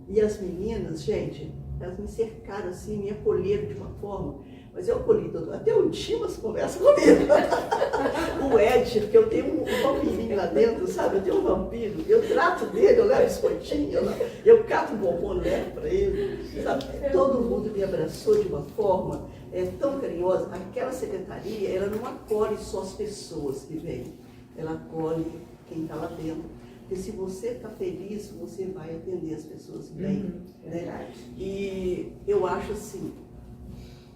S1: E as meninas, gente, elas me cercaram assim, me acolheram de uma forma, Mas eu acolhi todo. Até o Dimas conversa comigo. O Ed, porque eu tenho um vampirinho lá dentro, sabe? Eu tenho um vampiro, eu trato dele, eu levo biscoitinho, eu cato um bombom, levo para ele, sabe? Todo mundo me abraçou de uma forma tão carinhosa. Aquela secretaria, ela não acolhe só as pessoas que vêm, ela acolhe quem está lá dentro. Porque se você está feliz, você vai atender as pessoas bem. Né? E eu acho assim,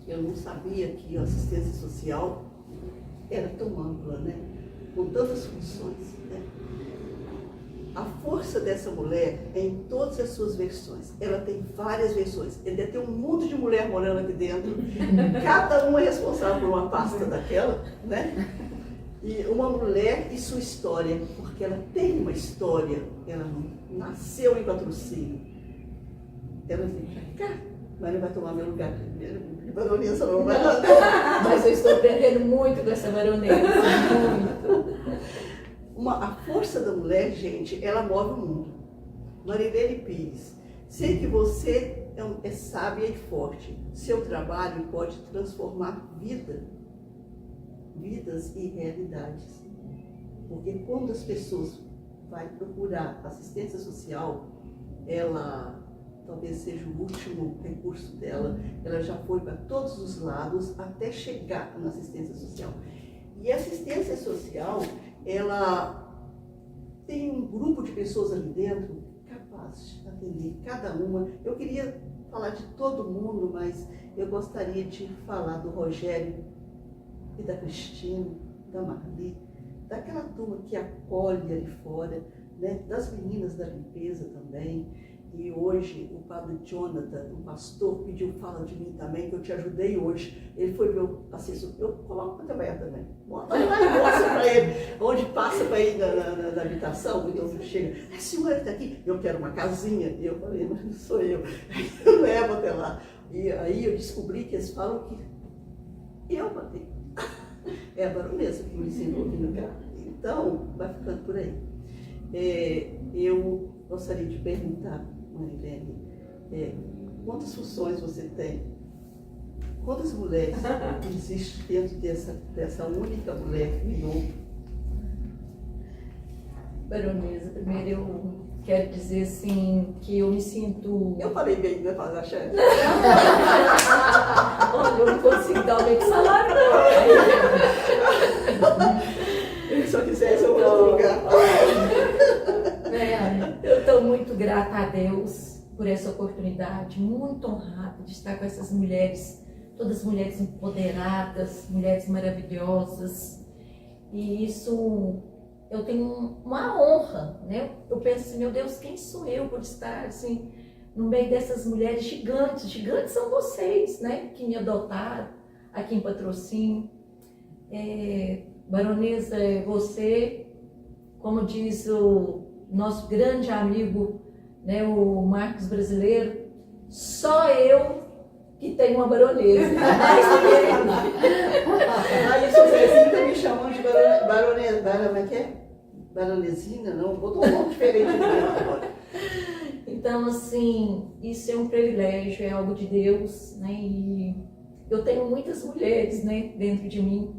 S1: eu não sabia que a assistência social era tão ampla, né? Com tantas funções. Né? A força dessa mulher é em todas as suas versões. Ela tem várias versões. Ele deve ter um mundo de mulher morando aqui dentro. Cada uma é responsável por uma pasta daquela, né? E uma mulher e sua história, porque ela tem uma história. Ela não nasceu em Patrocínio. Ela vem pra cá, mas não vai tomar meu lugar primeiro. Baronesa não vai lá.
S5: Mas eu estou aprendendo muito com essa baronesa, muito.
S1: A força da mulher, gente, ela move o mundo. Marilene Pires, sei que você é sábia e forte. Seu trabalho pode transformar vidas e realidades. Porque quando as pessoas vão procurar assistência social, ela talvez seja o último recurso dela, ela já foi para todos os lados até chegar na assistência social. E a assistência social, ela tem um grupo de pessoas ali dentro capazes de atender cada uma. Eu queria falar de todo mundo, mas eu gostaria de falar do Rogério e da Cristina, da Marli, daquela turma que acolhe ali fora, né? Das meninas da limpeza também. E hoje o padre Jonathan, um pastor, pediu fala de mim também, que eu te ajudei hoje. Ele foi meu assessor. Eu coloco para trabalhar também. Mostra para ele, onde passa para ir na habitação, então chega, a senhora está aqui, eu quero uma casinha. E eu falei, mas não sou eu. Eu levo até lá. E aí eu descobri que eles falam que eu bati. É a baronesa que me ensinou aqui no carro. Então, vai ficando por aí. Eu gostaria de perguntar, Marilene, quantas funções você tem? Quantas mulheres existem dentro dessa única mulher que criou?
S5: Baronesa, primeiro eu quero dizer assim, que eu me sinto...
S1: Eu falei bem, né, Fazenda Chefe?
S5: Olha, eu não consigo dar aumento de salário, não.
S1: Se eu quisesse, eu vou em outro lugar.
S5: Eu estou muito grata a Deus por essa oportunidade, muito honrada de estar com essas mulheres, todas mulheres empoderadas, mulheres maravilhosas. E isso, eu tenho uma honra, né? Eu penso assim, meu Deus, quem sou eu por estar assim, no meio dessas mulheres gigantes? Gigantes são vocês, né? Que me adotaram aqui em Patrocínio. Baronesa, você, como diz o nosso grande amigo, né, o Marcos Brasileiro, só eu que tenho uma baronesa. Mais ninguém.
S1: Aí vocês estão me chamando de baronesa, como é que é? Baronesina, não? Botou um nome diferente agora.
S5: Então, assim, isso é um privilégio, é algo de Deus, né? E eu tenho muitas mulheres, né, dentro de mim.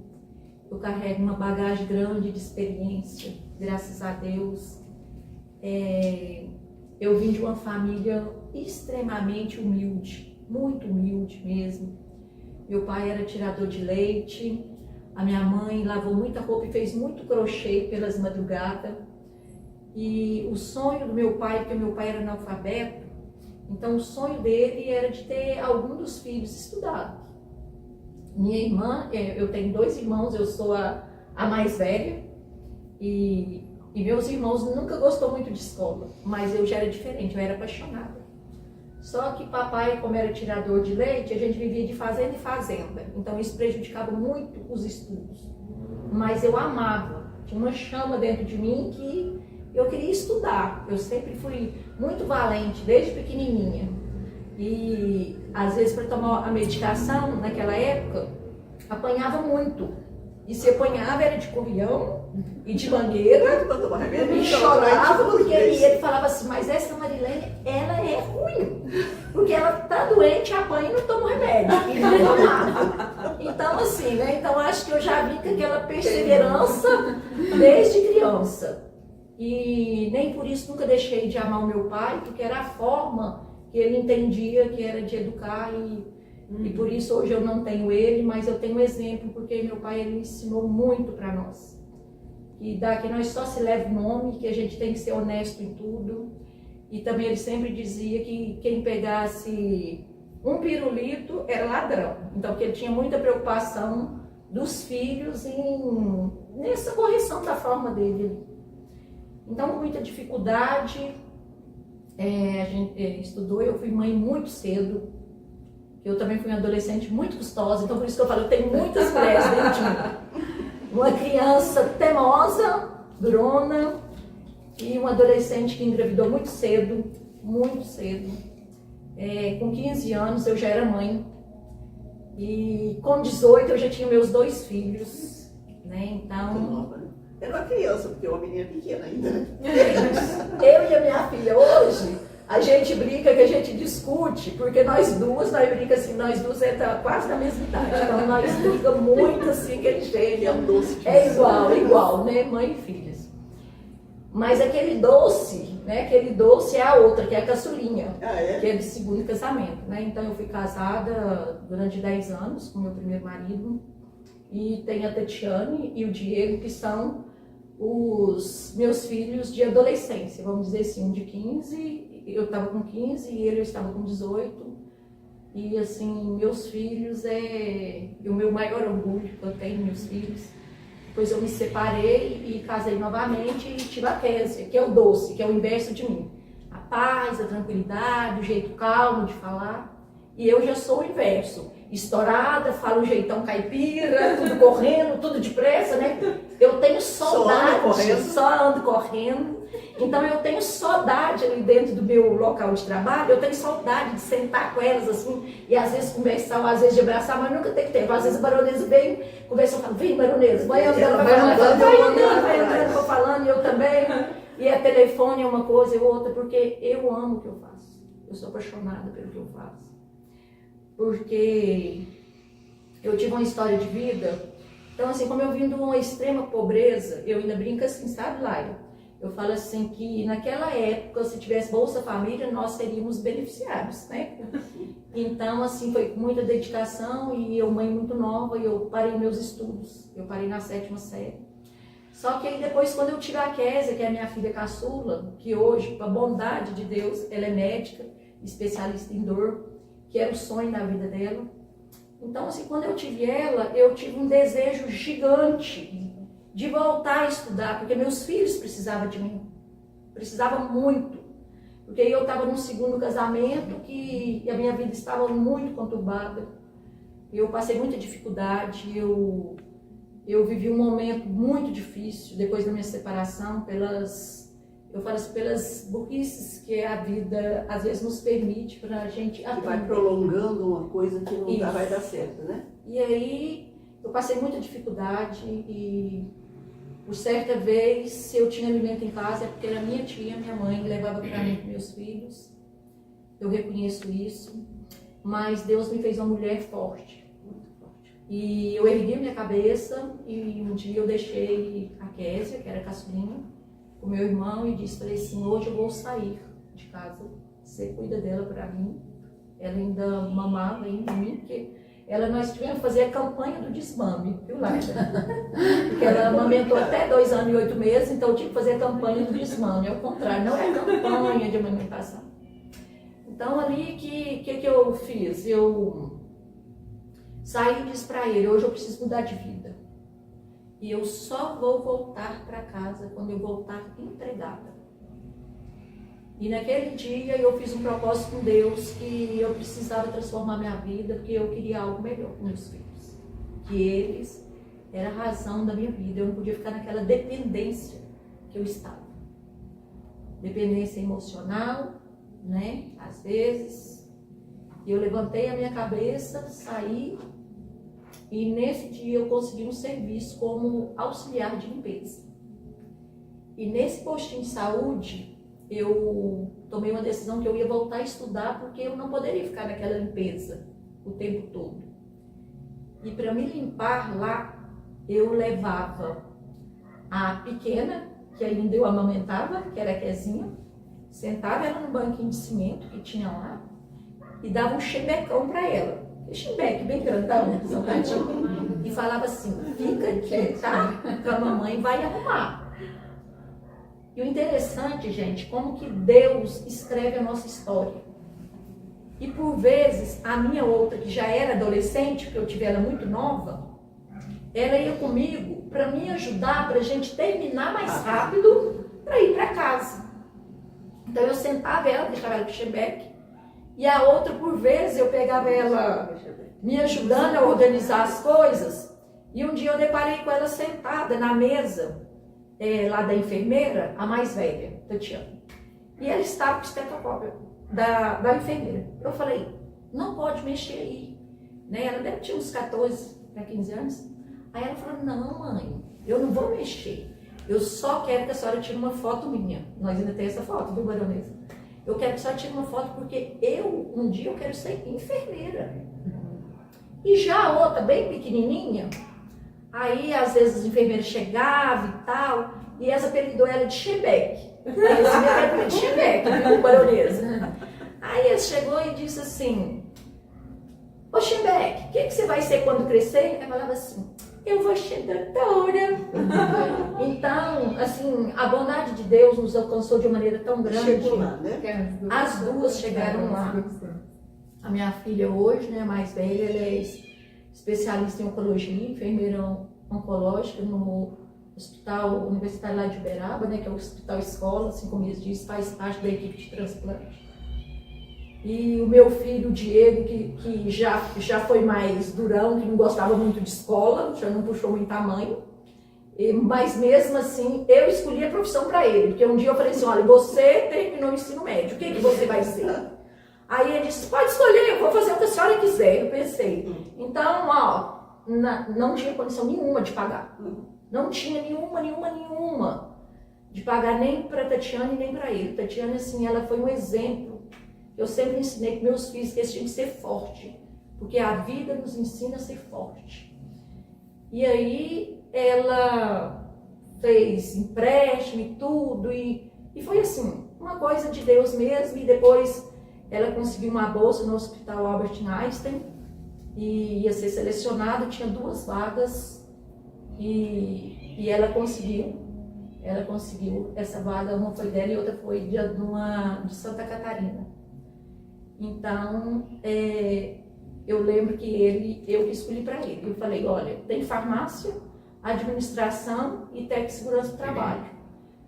S5: Eu carrego uma bagagem grande de experiência, graças a Deus. Eu vim de uma família extremamente humilde, muito humilde mesmo. Meu pai era tirador de leite, a minha mãe lavou muita roupa e fez muito crochê pelas madrugadas. E o sonho do meu pai, porque meu pai era analfabeto, então o sonho dele era de ter algum dos filhos estudado. Minha irmã, eu tenho 2 irmãos, eu sou a mais velha, e meus irmãos nunca gostou muito de escola, mas eu já era diferente, eu era apaixonada. Só que papai, como era tirador de leite, a gente vivia de fazenda em fazenda, então isso prejudicava muito os estudos. Mas eu amava, tinha uma chama dentro de mim que eu queria estudar. Eu sempre fui muito valente, desde pequenininha. E às vezes para tomar a medicação, naquela época, apanhava muito. E se apanhava era de currião e de mangueira.
S1: Pra tomar remédio,
S5: E
S1: então,
S5: chorava
S1: todos os
S5: porque
S1: dias.
S5: e ele falava assim, mas essa Marilene, ela é ruim. Porque ela tá doente, apanha e não toma remédio. E não tomava. Então assim, né? Então acho que eu já vi com aquela perseverança desde criança. E nem por isso nunca deixei de amar o meu pai, porque era a forma que ele entendia que era de educar e por isso hoje eu não tenho ele, mas eu tenho um exemplo, porque meu pai ele ensinou muito para nós. E daqui nós só se leva o nome, que a gente tem que ser honesto em tudo. E também ele sempre dizia que quem pegasse um pirulito era ladrão. Então, porque ele tinha muita preocupação dos filhos nessa correção da forma dele. Então, com muita dificuldade, a gente estudou. Eu fui mãe muito cedo. Eu também fui uma adolescente muito custosa. Então, por isso que eu falo, eu tenho muitas mulheres dentro de mim. Uma criança teimosa, durona, e um adolescente que engravidou muito cedo, muito cedo. Com 15 anos eu já era mãe. E com 18 eu já tinha meus 2 filhos, né? Então...
S1: Era uma criança, porque uma menina pequena ainda, né?
S5: Eu e a minha filha hoje, a gente brinca que a gente discute, porque nós duas assim, nós duas quase da mesma idade, então nós brigamos muito assim, aquele jeito.
S1: É um doce de
S5: igual, né? Mãe e filhas. Mas aquele doce, né? Aquele doce é a outra, que é a caçulinha, que é de segundo casamento, né? Então eu fui casada durante 10 anos com meu primeiro marido, e tem a Tatiane e o Diego, que são os meus filhos de adolescência, vamos dizer assim, um de 15, eu estava com 15 e ele estava com 18. E assim, meus filhos o meu maior orgulho que eu tenho, meus filhos. Depois eu me separei e casei novamente e tive a Kézia, que é o doce, que é o inverso de mim. A paz, a tranquilidade, o jeito calmo de falar. E eu já sou o inverso. Estourada, falo um jeitão caipira, tudo correndo, tudo depressa, né? Eu tenho saudade, só ando correndo. Então eu tenho saudade ali dentro do meu local de trabalho, eu tenho saudade de sentar com elas assim, e às vezes conversar, ou às vezes de abraçar, mas nunca tem tempo. Às vezes a baronesa vem, conversa, eu falo, vem baronesa, vai andando, vai andando, vou falando, e eu também. E a telefone é uma coisa e outra, porque eu amo o que eu faço. Eu sou apaixonada pelo que eu faço. Porque eu tive uma história de vida, então assim, como eu vim de uma extrema pobreza, eu ainda brinco assim, sabe, Laila? Eu falo assim que naquela época, se tivesse Bolsa Família, nós seríamos beneficiados, né? Então assim, foi com muita dedicação e eu mãe muito nova, e eu parei meus estudos, eu parei na 7ª série. Só que aí depois, quando eu tive a Kézia, que é a minha filha caçula, que hoje, com a bondade de Deus, ela é médica, especialista em dor, que era o sonho da vida dela. Então, assim, quando eu tive ela, eu tive um desejo gigante de voltar a estudar, porque meus filhos precisavam de mim, precisavam muito. Porque eu estava num 2º casamento e a minha vida estava muito conturbada. Eu passei muita dificuldade, eu vivi um momento muito difícil depois da minha separação, pelas burrices que a vida às vezes nos permite para a gente
S1: aprender. Que vai prolongando uma coisa que não vai dar certo, né?
S5: E aí eu passei muita dificuldade e por certa vez, se eu tinha alimento em casa é porque era minha tia, minha mãe, que levava para mim, para meus filhos. Eu reconheço isso, mas Deus me fez uma mulher forte. E eu ergui minha cabeça e um dia eu deixei a Kézia, que era caçulinha, com meu irmão, e falei assim, hoje eu vou sair de casa, você cuida dela para mim. Ela ainda mamava em mim, porque nós tivemos que fazer a campanha do desmame, viu, Laila? Porque ela amamentou até 2 anos e 8 meses, então eu tive que fazer a campanha do desmame, ao contrário, não é campanha de amamentação. Então ali, que eu fiz? Eu saí e disse para ele, hoje eu preciso mudar de vida. E eu só vou voltar para casa quando eu voltar empregada. E naquele dia eu fiz um propósito com Deus que eu precisava transformar minha vida, porque eu queria algo melhor com meus filhos. Que eles eram a razão da minha vida, eu não podia ficar naquela dependência que eu estava. Dependência emocional, né? Às vezes. E eu levantei a minha cabeça, saí e nesse dia eu consegui um serviço como auxiliar de limpeza. E nesse postinho de saúde, eu tomei uma decisão que eu ia voltar a estudar porque eu não poderia ficar naquela limpeza o tempo todo. E para me limpar lá, eu levava a pequena, que ainda eu amamentava, que era a Quezinha, sentava ela no banquinho de cimento que tinha lá e dava um chibecão para ela. Um chibeque bem grandão, salgadinho, e falava assim, fica aqui, tá? Que a mamãe vai arrumar. E o interessante, gente, como que Deus escreve a nossa história. E por vezes, a minha outra, que já era adolescente, porque eu tive ela muito nova, ela ia comigo para me ajudar, para a gente terminar mais rápido, para ir para casa. Então eu sentava ela, deixava ela com o chebeque, e a outra, por vezes, eu pegava ela me ajudando a organizar as coisas, e um dia eu deparei com ela sentada na mesa, lá da enfermeira, a mais velha, Tatiana, e ela estava com o estetoscópio da enfermeira. Eu falei, não pode mexer aí, né? Ela deve ter uns 14 para 15 anos. Aí ela falou, não mãe, eu não vou mexer, eu só quero que a senhora tire uma foto minha. Nós ainda temos essa foto, viu, baronesa? Eu quero que a senhora tire uma foto porque um dia eu quero ser enfermeira. E já a outra, bem pequenininha, aí às vezes as enfermeiras chegavam e tal, e essa apelidou ela de Chebeque. Esse meu apelido de Chebeque, viu, baronesa? Aí ela chegou e disse assim, ô Chebeque, o que você vai ser quando crescer? Ela falava assim, eu vou ser doutora. Então, assim, a bondade de Deus nos alcançou de uma maneira tão grande.
S1: Chegou lá, né?
S5: As duas chegaram lá. A minha filha hoje, né, a mais velha, ela é especialista em oncologia, enfermeira oncológica no Hospital Universitário lá de Uberaba, né, que é o Hospital Escola, assim como eles dizem, faz parte da equipe de transplante. E o meu filho, Diego, que já foi mais durão, que não gostava muito de escola, já não puxou muito tamanho, mas mesmo assim, eu escolhi a profissão para ele, porque um dia eu falei assim, olha, você terminou o ensino médio, o que você vai ser? Aí ele disse, pode escolher, eu vou fazer o que a senhora quiser. Eu pensei, então, ó, não tinha condição nenhuma de pagar. Não tinha nenhuma de pagar nem para Tatiana e nem para ele. Tatiana, assim, ela foi um exemplo. Eu sempre ensinei para meus filhos que eles tinham que ser forte, porque a vida nos ensina a ser forte. E aí ela fez empréstimo e tudo, e foi assim, uma coisa de Deus mesmo. E depois ela conseguiu uma bolsa no Hospital Albert Einstein e ia ser selecionada, tinha 2 vagas e ela conseguiu essa vaga, uma foi dela e outra foi de Santa Catarina. Então, eu lembro que eu escolhi para ele. Eu falei, olha, tem farmácia, administração e técnico de segurança do trabalho.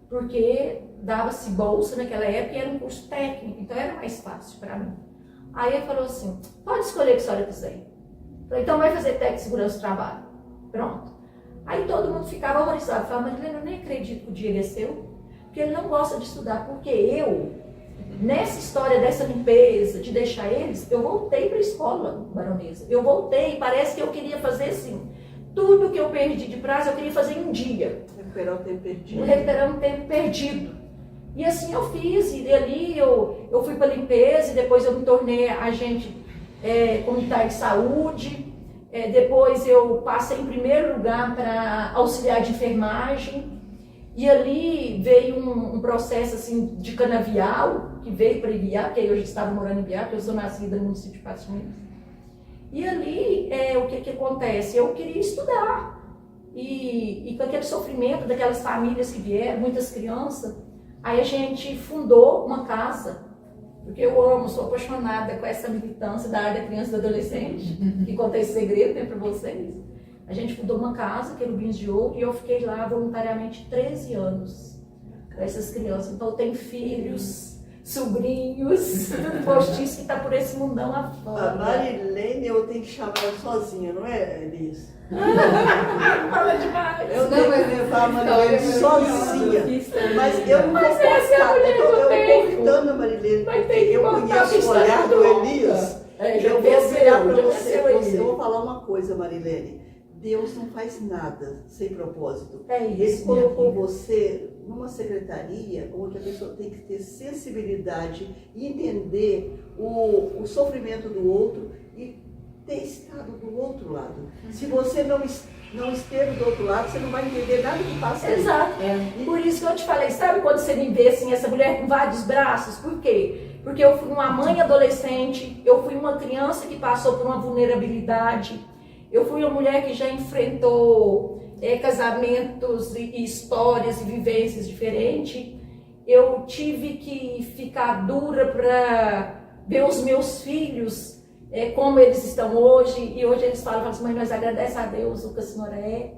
S5: Porque dava-se bolsa naquela época e era um curso técnico, então era mais fácil para mim. Aí ele falou assim, pode escolher o que a senhora quiser. Eu falei, então vai fazer técnico de segurança do trabalho. Pronto. Aí todo mundo ficava horrorizado. Falava, Marilena, eu nem acredito que o Diego é seu, porque ele não gosta de estudar. Porque nessa história dessa limpeza, de deixar eles, eu voltei para a escola, baronesa. Eu voltei, parece que eu queria fazer assim, tudo que eu perdi de prazo, eu queria fazer em um dia.
S1: Recuperar o tempo perdido.
S5: Recuperar um tempo perdido. E assim eu fiz, e dali eu fui para a limpeza, e depois eu me tornei agente comunitário de saúde. Depois eu passei em primeiro lugar para auxiliar de enfermagem. E ali veio um processo assim, de canavial, que veio para Ibiá, porque eu já estava morando em Ibiá, porque eu sou nascida no município de Patos Fundo. E ali, o que acontece? Eu queria estudar. E com aquele sofrimento daquelas famílias que vieram, muitas crianças, aí a gente fundou uma casa, porque eu amo, sou apaixonada com essa militância da área da criança e do adolescente, que contei esse segredo, né, para vocês. A gente fundou uma casa, Querubins de Ouro, e eu fiquei lá voluntariamente 13 anos com essas crianças. Então eu tenho filhos, sobrinhos, postiços que estão por esse mundão lá fora.
S1: A Marilene, eu tenho que chamar ela sozinha, não é, Elis?
S5: Fala demais.
S1: Eu tenho que levar a Marilene sozinha. Mas eu não vou cortar, eu estou cortando a Marilene, porque eu conheço o olhar do Elias.
S5: Já
S1: Eu vou virar para
S5: venceu,
S1: você,
S5: já venceu
S1: eu vou falar uma coisa, Marilene. Deus não faz nada sem propósito.
S5: É
S1: Ele
S5: isso,
S1: colocou
S5: minha
S1: você numa secretaria onde a pessoa tem que ter sensibilidade e entender o sofrimento do outro e ter estado do outro lado. Se você não esteve do outro lado, você não vai entender nada que passa ali.
S5: Exato. Por isso que eu te falei, sabe quando você me vê assim, essa mulher com vários braços? Por quê? Porque eu fui uma mãe adolescente, eu fui uma criança que passou por uma vulnerabilidade, eu fui uma mulher que já enfrentou casamentos e histórias e vivências diferentes. Eu tive que ficar dura para ver os meus filhos como eles estão hoje, e hoje eles falam assim, mãe, nós agradecemos a Deus o que a senhora é.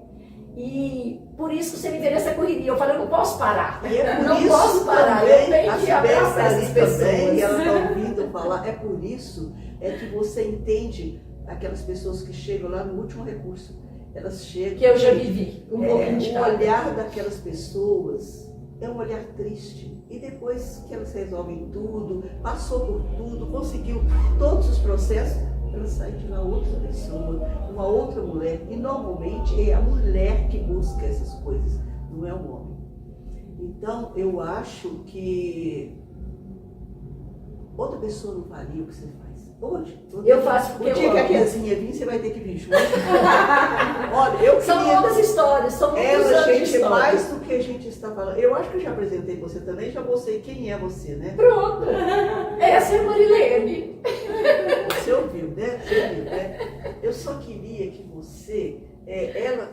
S5: E por isso que você me vê nessa correria. Eu falei, eu não posso parar.
S1: E é por
S5: não
S1: isso
S5: posso parar,
S1: também,
S5: eu tenho que abraçar essas pessoas.
S1: Também, ela está ouvindo falar, é por isso que você entende aquelas pessoas que chegam lá no último recurso. Elas chegam.
S5: Que eu já vivi. Um pouquinho de
S1: o
S5: cada.
S1: olhar daquelas pessoas é um olhar triste. E depois que elas resolvem tudo, passou por tudo, conseguiu todos os processos, ela sai de lá outra pessoa, uma outra mulher. E normalmente é a mulher que busca essas coisas, não é o homem. Então eu acho que outra pessoa não faria o que você faz. Hoje.
S5: Eu faço porque
S1: o dia
S5: eu
S1: que a
S5: amo.
S1: criancinha vir, você vai ter que vir junto. Olha, eu
S5: São
S1: queria...
S5: longas histórias, são muitos
S1: Ela,
S5: anos de
S1: gente,
S5: história.
S1: mais do que a gente está falando. Eu acho que eu já apresentei você também, já mostrei quem é você, né?
S5: Pronto. Essa é a Marilene.
S1: Você ouviu, né? Você ouviu, né? Eu só queria que você, ela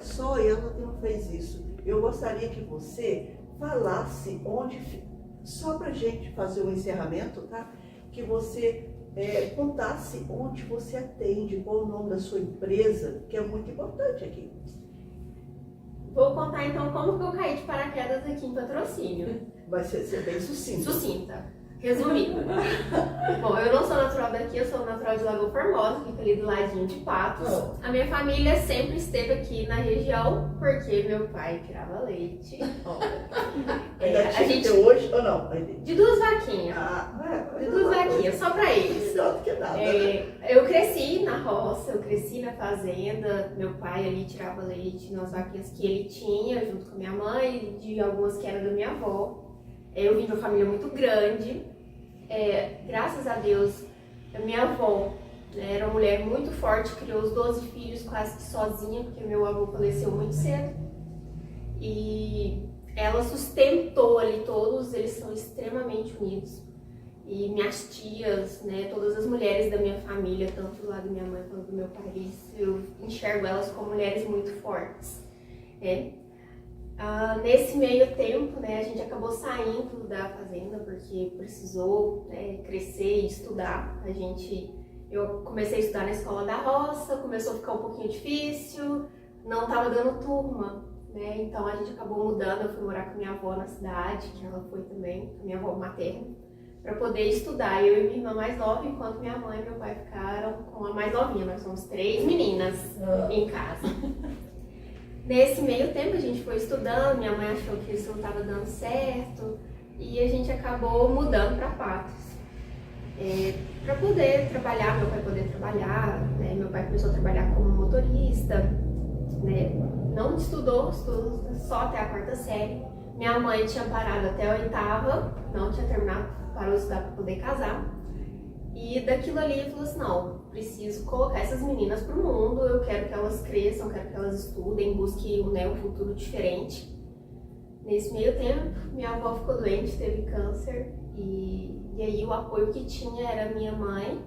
S1: não fez isso. Eu gostaria que você falasse onde, só pra gente fazer o encerramento, tá? Que você contasse onde você atende, qual o nome da sua empresa, que é muito importante aqui.
S2: Vou contar então como que eu caí de paraquedas aqui em Patrocínio.
S1: Vai ser bem sucinto.
S2: Sucinta. Resumindo. Bom, eu não sou natural daqui, eu sou natural de Lagoa Formosa, que fica ali do ladinho de Patos. A minha família sempre esteve aqui na região, porque meu pai tirava leite.
S1: Ainda
S2: A gente...
S1: hoje ou não?
S2: De duas vaquinhas. De duas vaquinhas, só pra eles.
S1: Melhor do que nada.
S2: Eu cresci na roça, eu cresci na fazenda. Meu pai ali tirava leite nas vaquinhas que ele tinha, junto com a minha mãe, de algumas que eram da minha avó. Eu vim de uma família muito grande. Graças a Deus, a minha avó era uma mulher muito forte, criou os 12 filhos quase que sozinha, porque meu avô faleceu muito cedo. E ela sustentou ali todos, eles são extremamente unidos. E minhas tias, né, todas as mulheres da minha família, tanto do lado da minha mãe quanto do meu pai, eu enxergo elas como mulheres muito fortes. Nesse meio tempo, né, a gente acabou saindo da fazenda porque precisou crescer e estudar. Eu comecei a estudar na escola da roça, começou a ficar um pouquinho difícil, não estava dando turma, né? Então a gente acabou mudando, eu fui morar com minha avó na cidade, que ela foi também, a minha avó materna, para poder estudar. Eu e minha irmã mais nova, enquanto minha mãe e meu pai ficaram com a mais novinha. Nós somos 3 meninas em casa. Nesse meio tempo a gente foi estudando, minha mãe achou que isso não estava dando certo e a gente acabou mudando para Patos. Para poder trabalhar, meu pai poder trabalhar, né? Meu pai começou a trabalhar como motorista, né? Não estudou só até a 4ª série. Minha mãe tinha parado até a 8ª, não tinha terminado, parou de estudar para poder casar. E daquilo ali ele falou assim, não, preciso colocar essas meninas pro mundo, eu quero que elas cresçam, quero que elas estudem, busquem um futuro diferente. Nesse meio tempo, minha avó ficou doente, teve câncer, e aí o apoio que tinha era minha mãe,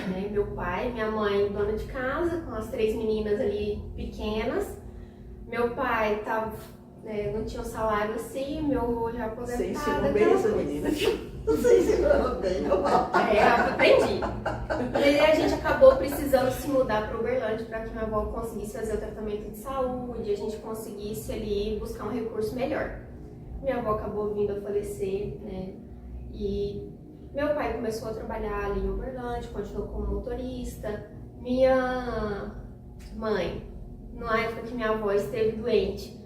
S2: né, meu pai, minha mãe dona de casa, com as 3 meninas ali pequenas. Meu pai não tinha um salário assim, meu avô já aposentado.
S1: Você ensinou bem essa menina. Você ensinou bem, não
S2: aprendi. E aí a gente acabou precisando se mudar para Uberlândia para que minha avó conseguisse fazer o tratamento de saúde, a gente conseguisse ali buscar um recurso melhor. Minha avó acabou vindo a falecer, né? E meu pai começou a trabalhar ali em Uberlândia, continuou como motorista. Minha mãe, na época que minha avó esteve doente,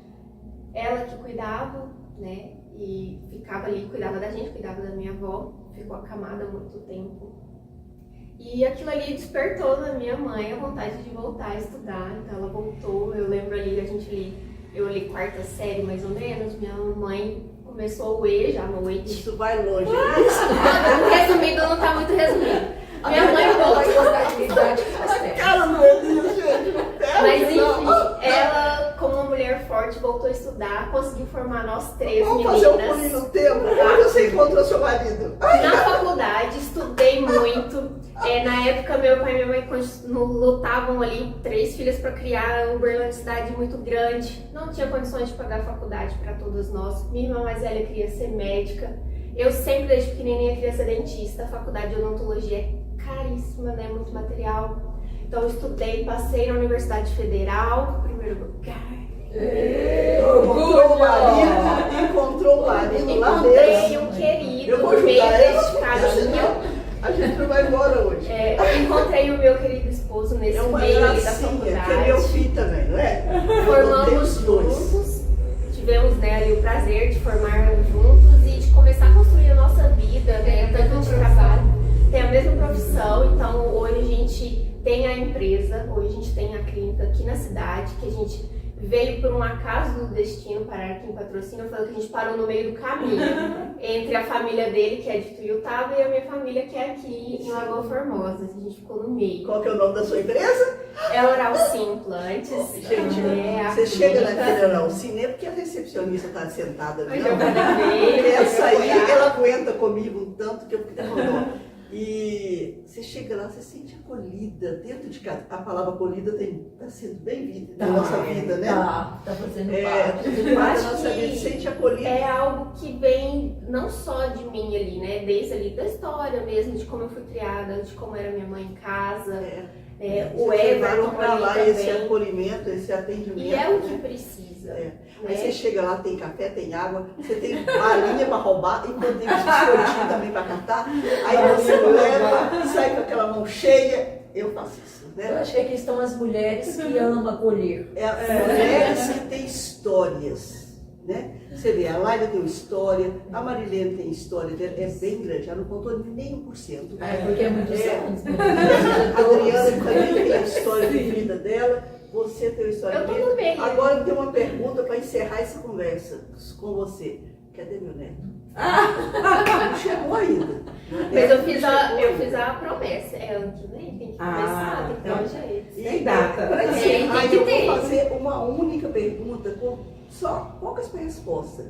S2: ela que cuidava, né? E ficava ali, cuidava da gente, cuidava da minha avó, ficou acamada há muito tempo. E aquilo ali despertou na minha mãe a vontade de voltar a estudar. Então ela voltou, eu lembro ali que eu li quarta série mais ou menos, minha mãe começou o E já à noite.
S1: Isso vai longe.
S2: Resumido, não tá muito resumido. Minha mãe voltou.
S1: Cara, não é isso, gente.
S2: Mas enfim, ela, como uma mulher forte, voltou a estudar, conseguiu formar nós três
S1: Vamos
S2: meninas.
S1: fazer um pulinho no tempo. Onde você encontrou seu marido?
S2: Na faculdade, estudei muito. Na época, meu pai e minha mãe lutavam ali, 3 filhas para criar. Uberlândia, cidade muito grande. Não tinha condições de pagar a faculdade para todas nós. Minha irmã mais velha queria ser médica. Eu sempre, desde pequenininha, queria ser dentista. A faculdade de odontologia é caríssima, né? Muito material. Então, eu estudei, passei na Universidade Federal, primeiro lugar.
S1: Encontrou o marido lá
S2: Encontrei
S1: mesmo.
S2: um querido
S1: Eu vou
S2: no meio
S1: ajudar
S2: deste
S1: ela.
S2: caminho.
S1: A gente não vai embora hoje.
S2: Encontrei o meu querido esposo nesse
S1: uma
S2: meio ali da
S1: gracinha,
S2: faculdade.
S1: que é meu filho também, não é?
S2: Formamos
S1: os dois.
S2: juntos, tivemos, né, ali o prazer de formar juntos e de começar a construir a nossa vida, né, tanto de trabalho, tem a mesma profissão. Então hoje a gente tem a empresa, hoje a gente tem a clínica aqui na cidade, que a gente veio por um acaso do destino parar aqui em Patrocínio. Eu falei que a gente parou no meio do caminho entre a família dele, que é de Tuiutaba, e a minha família, que é aqui em Lagoa Formosa. A gente ficou no meio.
S1: Qual que é o nome da sua empresa?
S2: É Oral Sim Implantes.
S1: Gente, você chega naquele Oral Sim, é porque a recepcionista está sentada ali. Porque essa aí, ela aguenta comigo um tanto que eu fico com dó. E você chega lá, você se sente acolhida dentro de casa. A palavra acolhida está sendo bem-vinda na nossa vida, né?
S5: Tá fazendo parte.
S1: Parte da nossa vida, se sente acolhida.
S2: É algo que vem não só de mim ali, né? Desde ali da história mesmo, de como eu fui criada, de como era minha mãe em casa. O Everton
S1: para lá
S2: ali
S1: esse
S2: também.
S1: acolhimento, esse atendimento.
S2: E é o que
S1: né?
S2: precisa.
S1: Aí você chega lá, tem café, tem água, você tem balinha para roubar e tem biscoitinho também para catar. Aí você leva, sai com aquela mão cheia. Eu faço isso,
S5: Eu
S1: né?
S5: acho que aqui estão as mulheres que amam acolher.
S1: Mulheres que têm histórias, né? Você vê, a Laila tem uma história, a Marilene tem história dela, é bem grande, ela não contou nem 1%.
S5: Porque é muitos anos.
S1: A Adriana também tem a história de vida dela, você tem a história
S2: Eu tô
S1: de vida.
S2: no meio.
S1: Agora eu tenho uma pergunta para encerrar essa conversa com você. Cadê meu neto? Não chegou ainda.
S2: Mas eu fiz a promessa. Ano que vem tem que começar, tem que dar um jeito.
S1: E
S4: data.
S1: para encerrar,
S2: tem que
S1: eu
S2: ter.
S1: vou fazer uma única pergunta com só poucas respostas.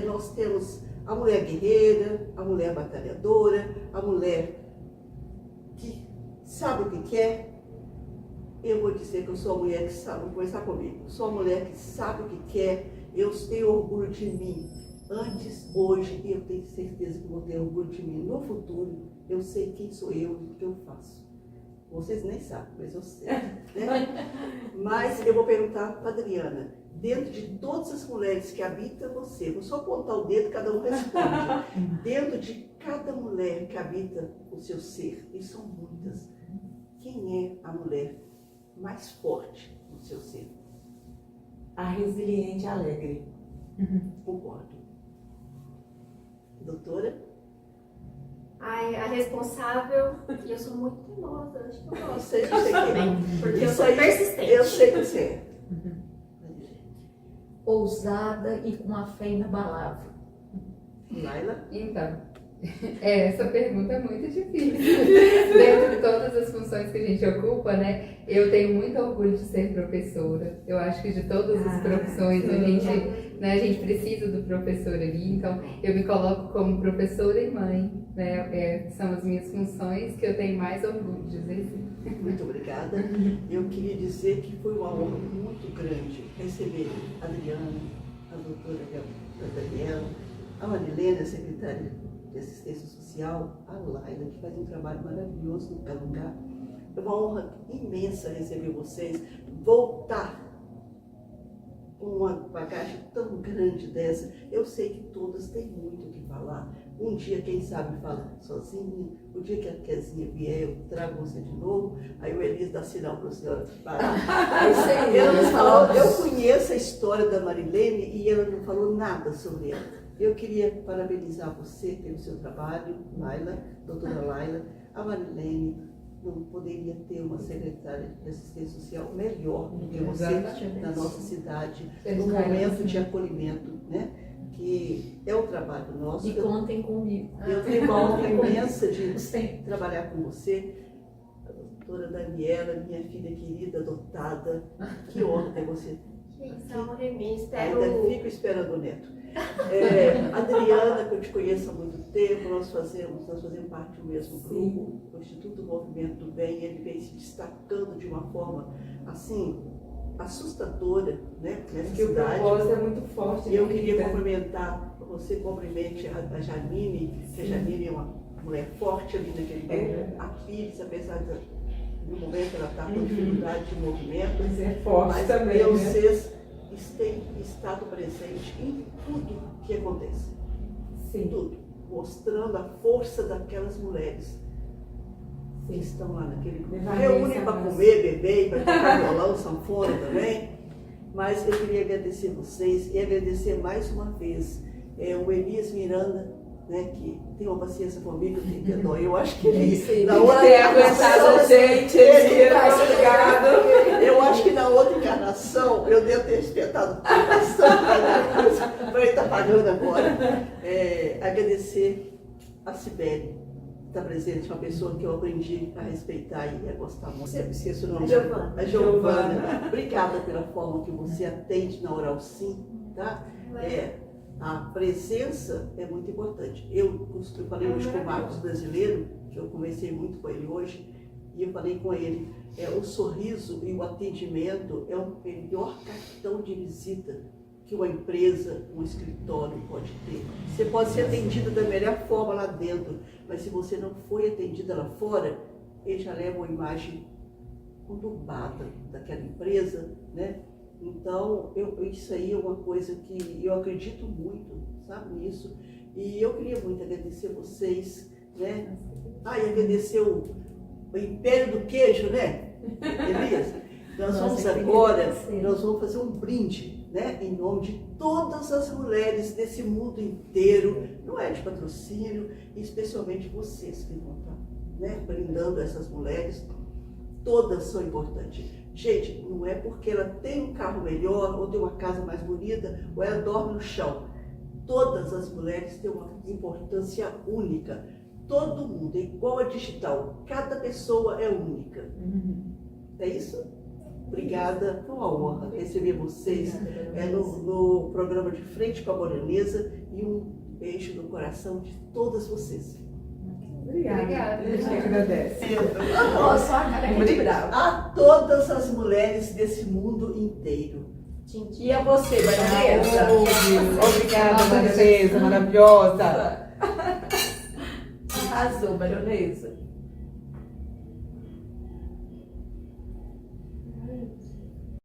S1: Nós temos a mulher guerreira, a mulher batalhadora, a mulher que sabe o que quer. Eu vou dizer que eu sou a mulher que sabe, vou começar comigo. Sou a mulher que sabe o que quer, eu tenho orgulho de mim. Antes, hoje, eu tenho certeza que vou ter orgulho de mim. No futuro, eu sei quem sou eu e o que eu faço. Vocês nem sabem, mas eu sei. Né? Mas eu vou perguntar para a Adriana, dentro de todas as mulheres que habitam você, vou só apontar o dedo, cada um responde. Dentro de cada mulher que habita o seu ser, e são muitas, quem é a mulher mais forte no seu ser?
S6: A resiliente alegre.
S1: Concordo. Doutora?
S2: Ai, a responsável, e eu sou muito teimosa, acho que eu gosto
S1: Isso aí
S2: disso
S1: eu sei que é.
S2: também, porque eu
S1: Isso
S2: sou
S1: aí,
S2: persistente.
S1: eu sei que você é.
S5: Ousada e com a fé inabalável.
S1: Laila?
S3: Então, essa pergunta é muito difícil. Dentro de todas as funções que a gente ocupa, né? Eu tenho muito orgulho de ser professora. Eu acho que de todas as profissões a gente precisa do professor ali. Então, eu me coloco como professora e mãe, né? São as minhas funções que eu tenho mais orgulho de dizer.
S1: Muito obrigada. Eu queria dizer que foi uma honra muito grande receber a Adriana, a doutora Daniela, a Marilene, a secretária de Assistência Social, a Laila, que faz um trabalho maravilhoso no Calungá. É uma honra imensa receber vocês, voltar com uma bagagem tão grande dessa. Eu sei que todas têm muito o que falar. Um dia, quem sabe, fala sozinha. O dia que a Kezinha vier, eu trago você de novo. Aí o Elias dá sinal para a senhora parar. Eu conheço a história da Marilene e ela não falou nada sobre ela. Eu queria parabenizar você pelo seu trabalho, Laila, doutora Laila, a Marilene, não poderia ter uma secretária de assistência social melhor do que você
S5: Exatamente.
S1: na nossa cidade,
S3: Eles
S1: no
S3: caem
S1: momento
S3: assim.
S1: de acolhimento, né? Que é o trabalho nosso.
S5: E contem comigo.
S1: Eu tenho uma honra imensa de
S5: Sempre.
S1: trabalhar com você, a doutora Daniela, minha filha querida, adotada. Que honra ter você.
S2: Que isso, é honra minha. Espero.
S1: Ainda fico esperando o neto. Adriana, que eu te conheço há muito tempo, nós fazemos parte do mesmo grupo, o Instituto Movimento do Bem, ele vem se destacando de uma forma, assim, assustadora, né, nessa
S4: Porque o
S1: cidade.
S4: propósito é muito forte.
S1: Eu
S4: né,
S1: queria
S4: Rita?
S1: cumprimentar, você cumprimente a Janine, que a Janine é uma mulher forte ali naquele grupo, a Pires, apesar do momento ela está com dificuldade de movimento,
S4: Mas é forte
S1: mas
S4: também, né?
S1: vocês têm estado presente em tudo que acontece,
S4: Sim.
S1: tudo, mostrando a força daquelas mulheres que
S4: Sim.
S1: estão lá naquele grupo.
S4: Levar
S1: Reúnem
S4: esse
S1: para
S4: abraço.
S1: comer, beber, para tocar violão, sanfona também. Mas eu queria agradecer vocês e agradecer mais uma vez o Elias Miranda, né, que tem uma paciência comigo, tem que dó. Eu acho que ele, na outra
S4: Ter aguentado a gente, ele obrigado.
S1: eu acho que na outra encarnação eu devo ter espetado bastante para ele estar pagando agora. Agradecer a Sibeli, que está presente, uma pessoa que eu aprendi a respeitar e a gostar muito. Sempre esqueço o nome
S2: A
S1: dela.
S2: Giovana.
S1: A Giovana. Obrigada pela forma que você atende na Oral Sim, tá? A presença é muito importante. Eu falei hoje com o Marcos Brasileiro, que eu conversei muito com ele hoje, e eu falei com ele, o sorriso e o atendimento é o melhor cartão de visita que uma empresa, um escritório pode ter. Você pode ser atendida da melhor forma lá dentro, mas se você não foi atendida lá fora, ele já leva uma imagem conturbada daquela empresa, né? Então, isso aí é uma coisa que eu acredito muito, sabe, nisso. E eu queria muito agradecer vocês, né? E agradecer o Império do Queijo, né, Elias? Nós vamos agora, nós vamos fazer um brinde, né, em nome de todas as mulheres desse mundo inteiro, não é de patrocínio, e especialmente vocês que vão estar, né, brindando essas mulheres. Todas são importantes. Gente, não é porque ela tem um carro melhor, ou tem uma casa mais bonita, ou ela dorme no chão. Todas as mulheres têm uma importância única. Todo mundo é igual a digital. Cada pessoa é única. É isso? Obrigada, foi uma honra receber vocês no programa de Frente com a Morenesa, e um beijo no coração de todas vocês.
S4: Obrigada. A gente que agradece.
S5: Nossa, a cara é muito brava.
S1: A todas as mulheres desse mundo inteiro.
S5: E a você, Maria?
S4: Obrigada, Maria Tereza, maravilhosa.
S5: Arrasou, Maronesa.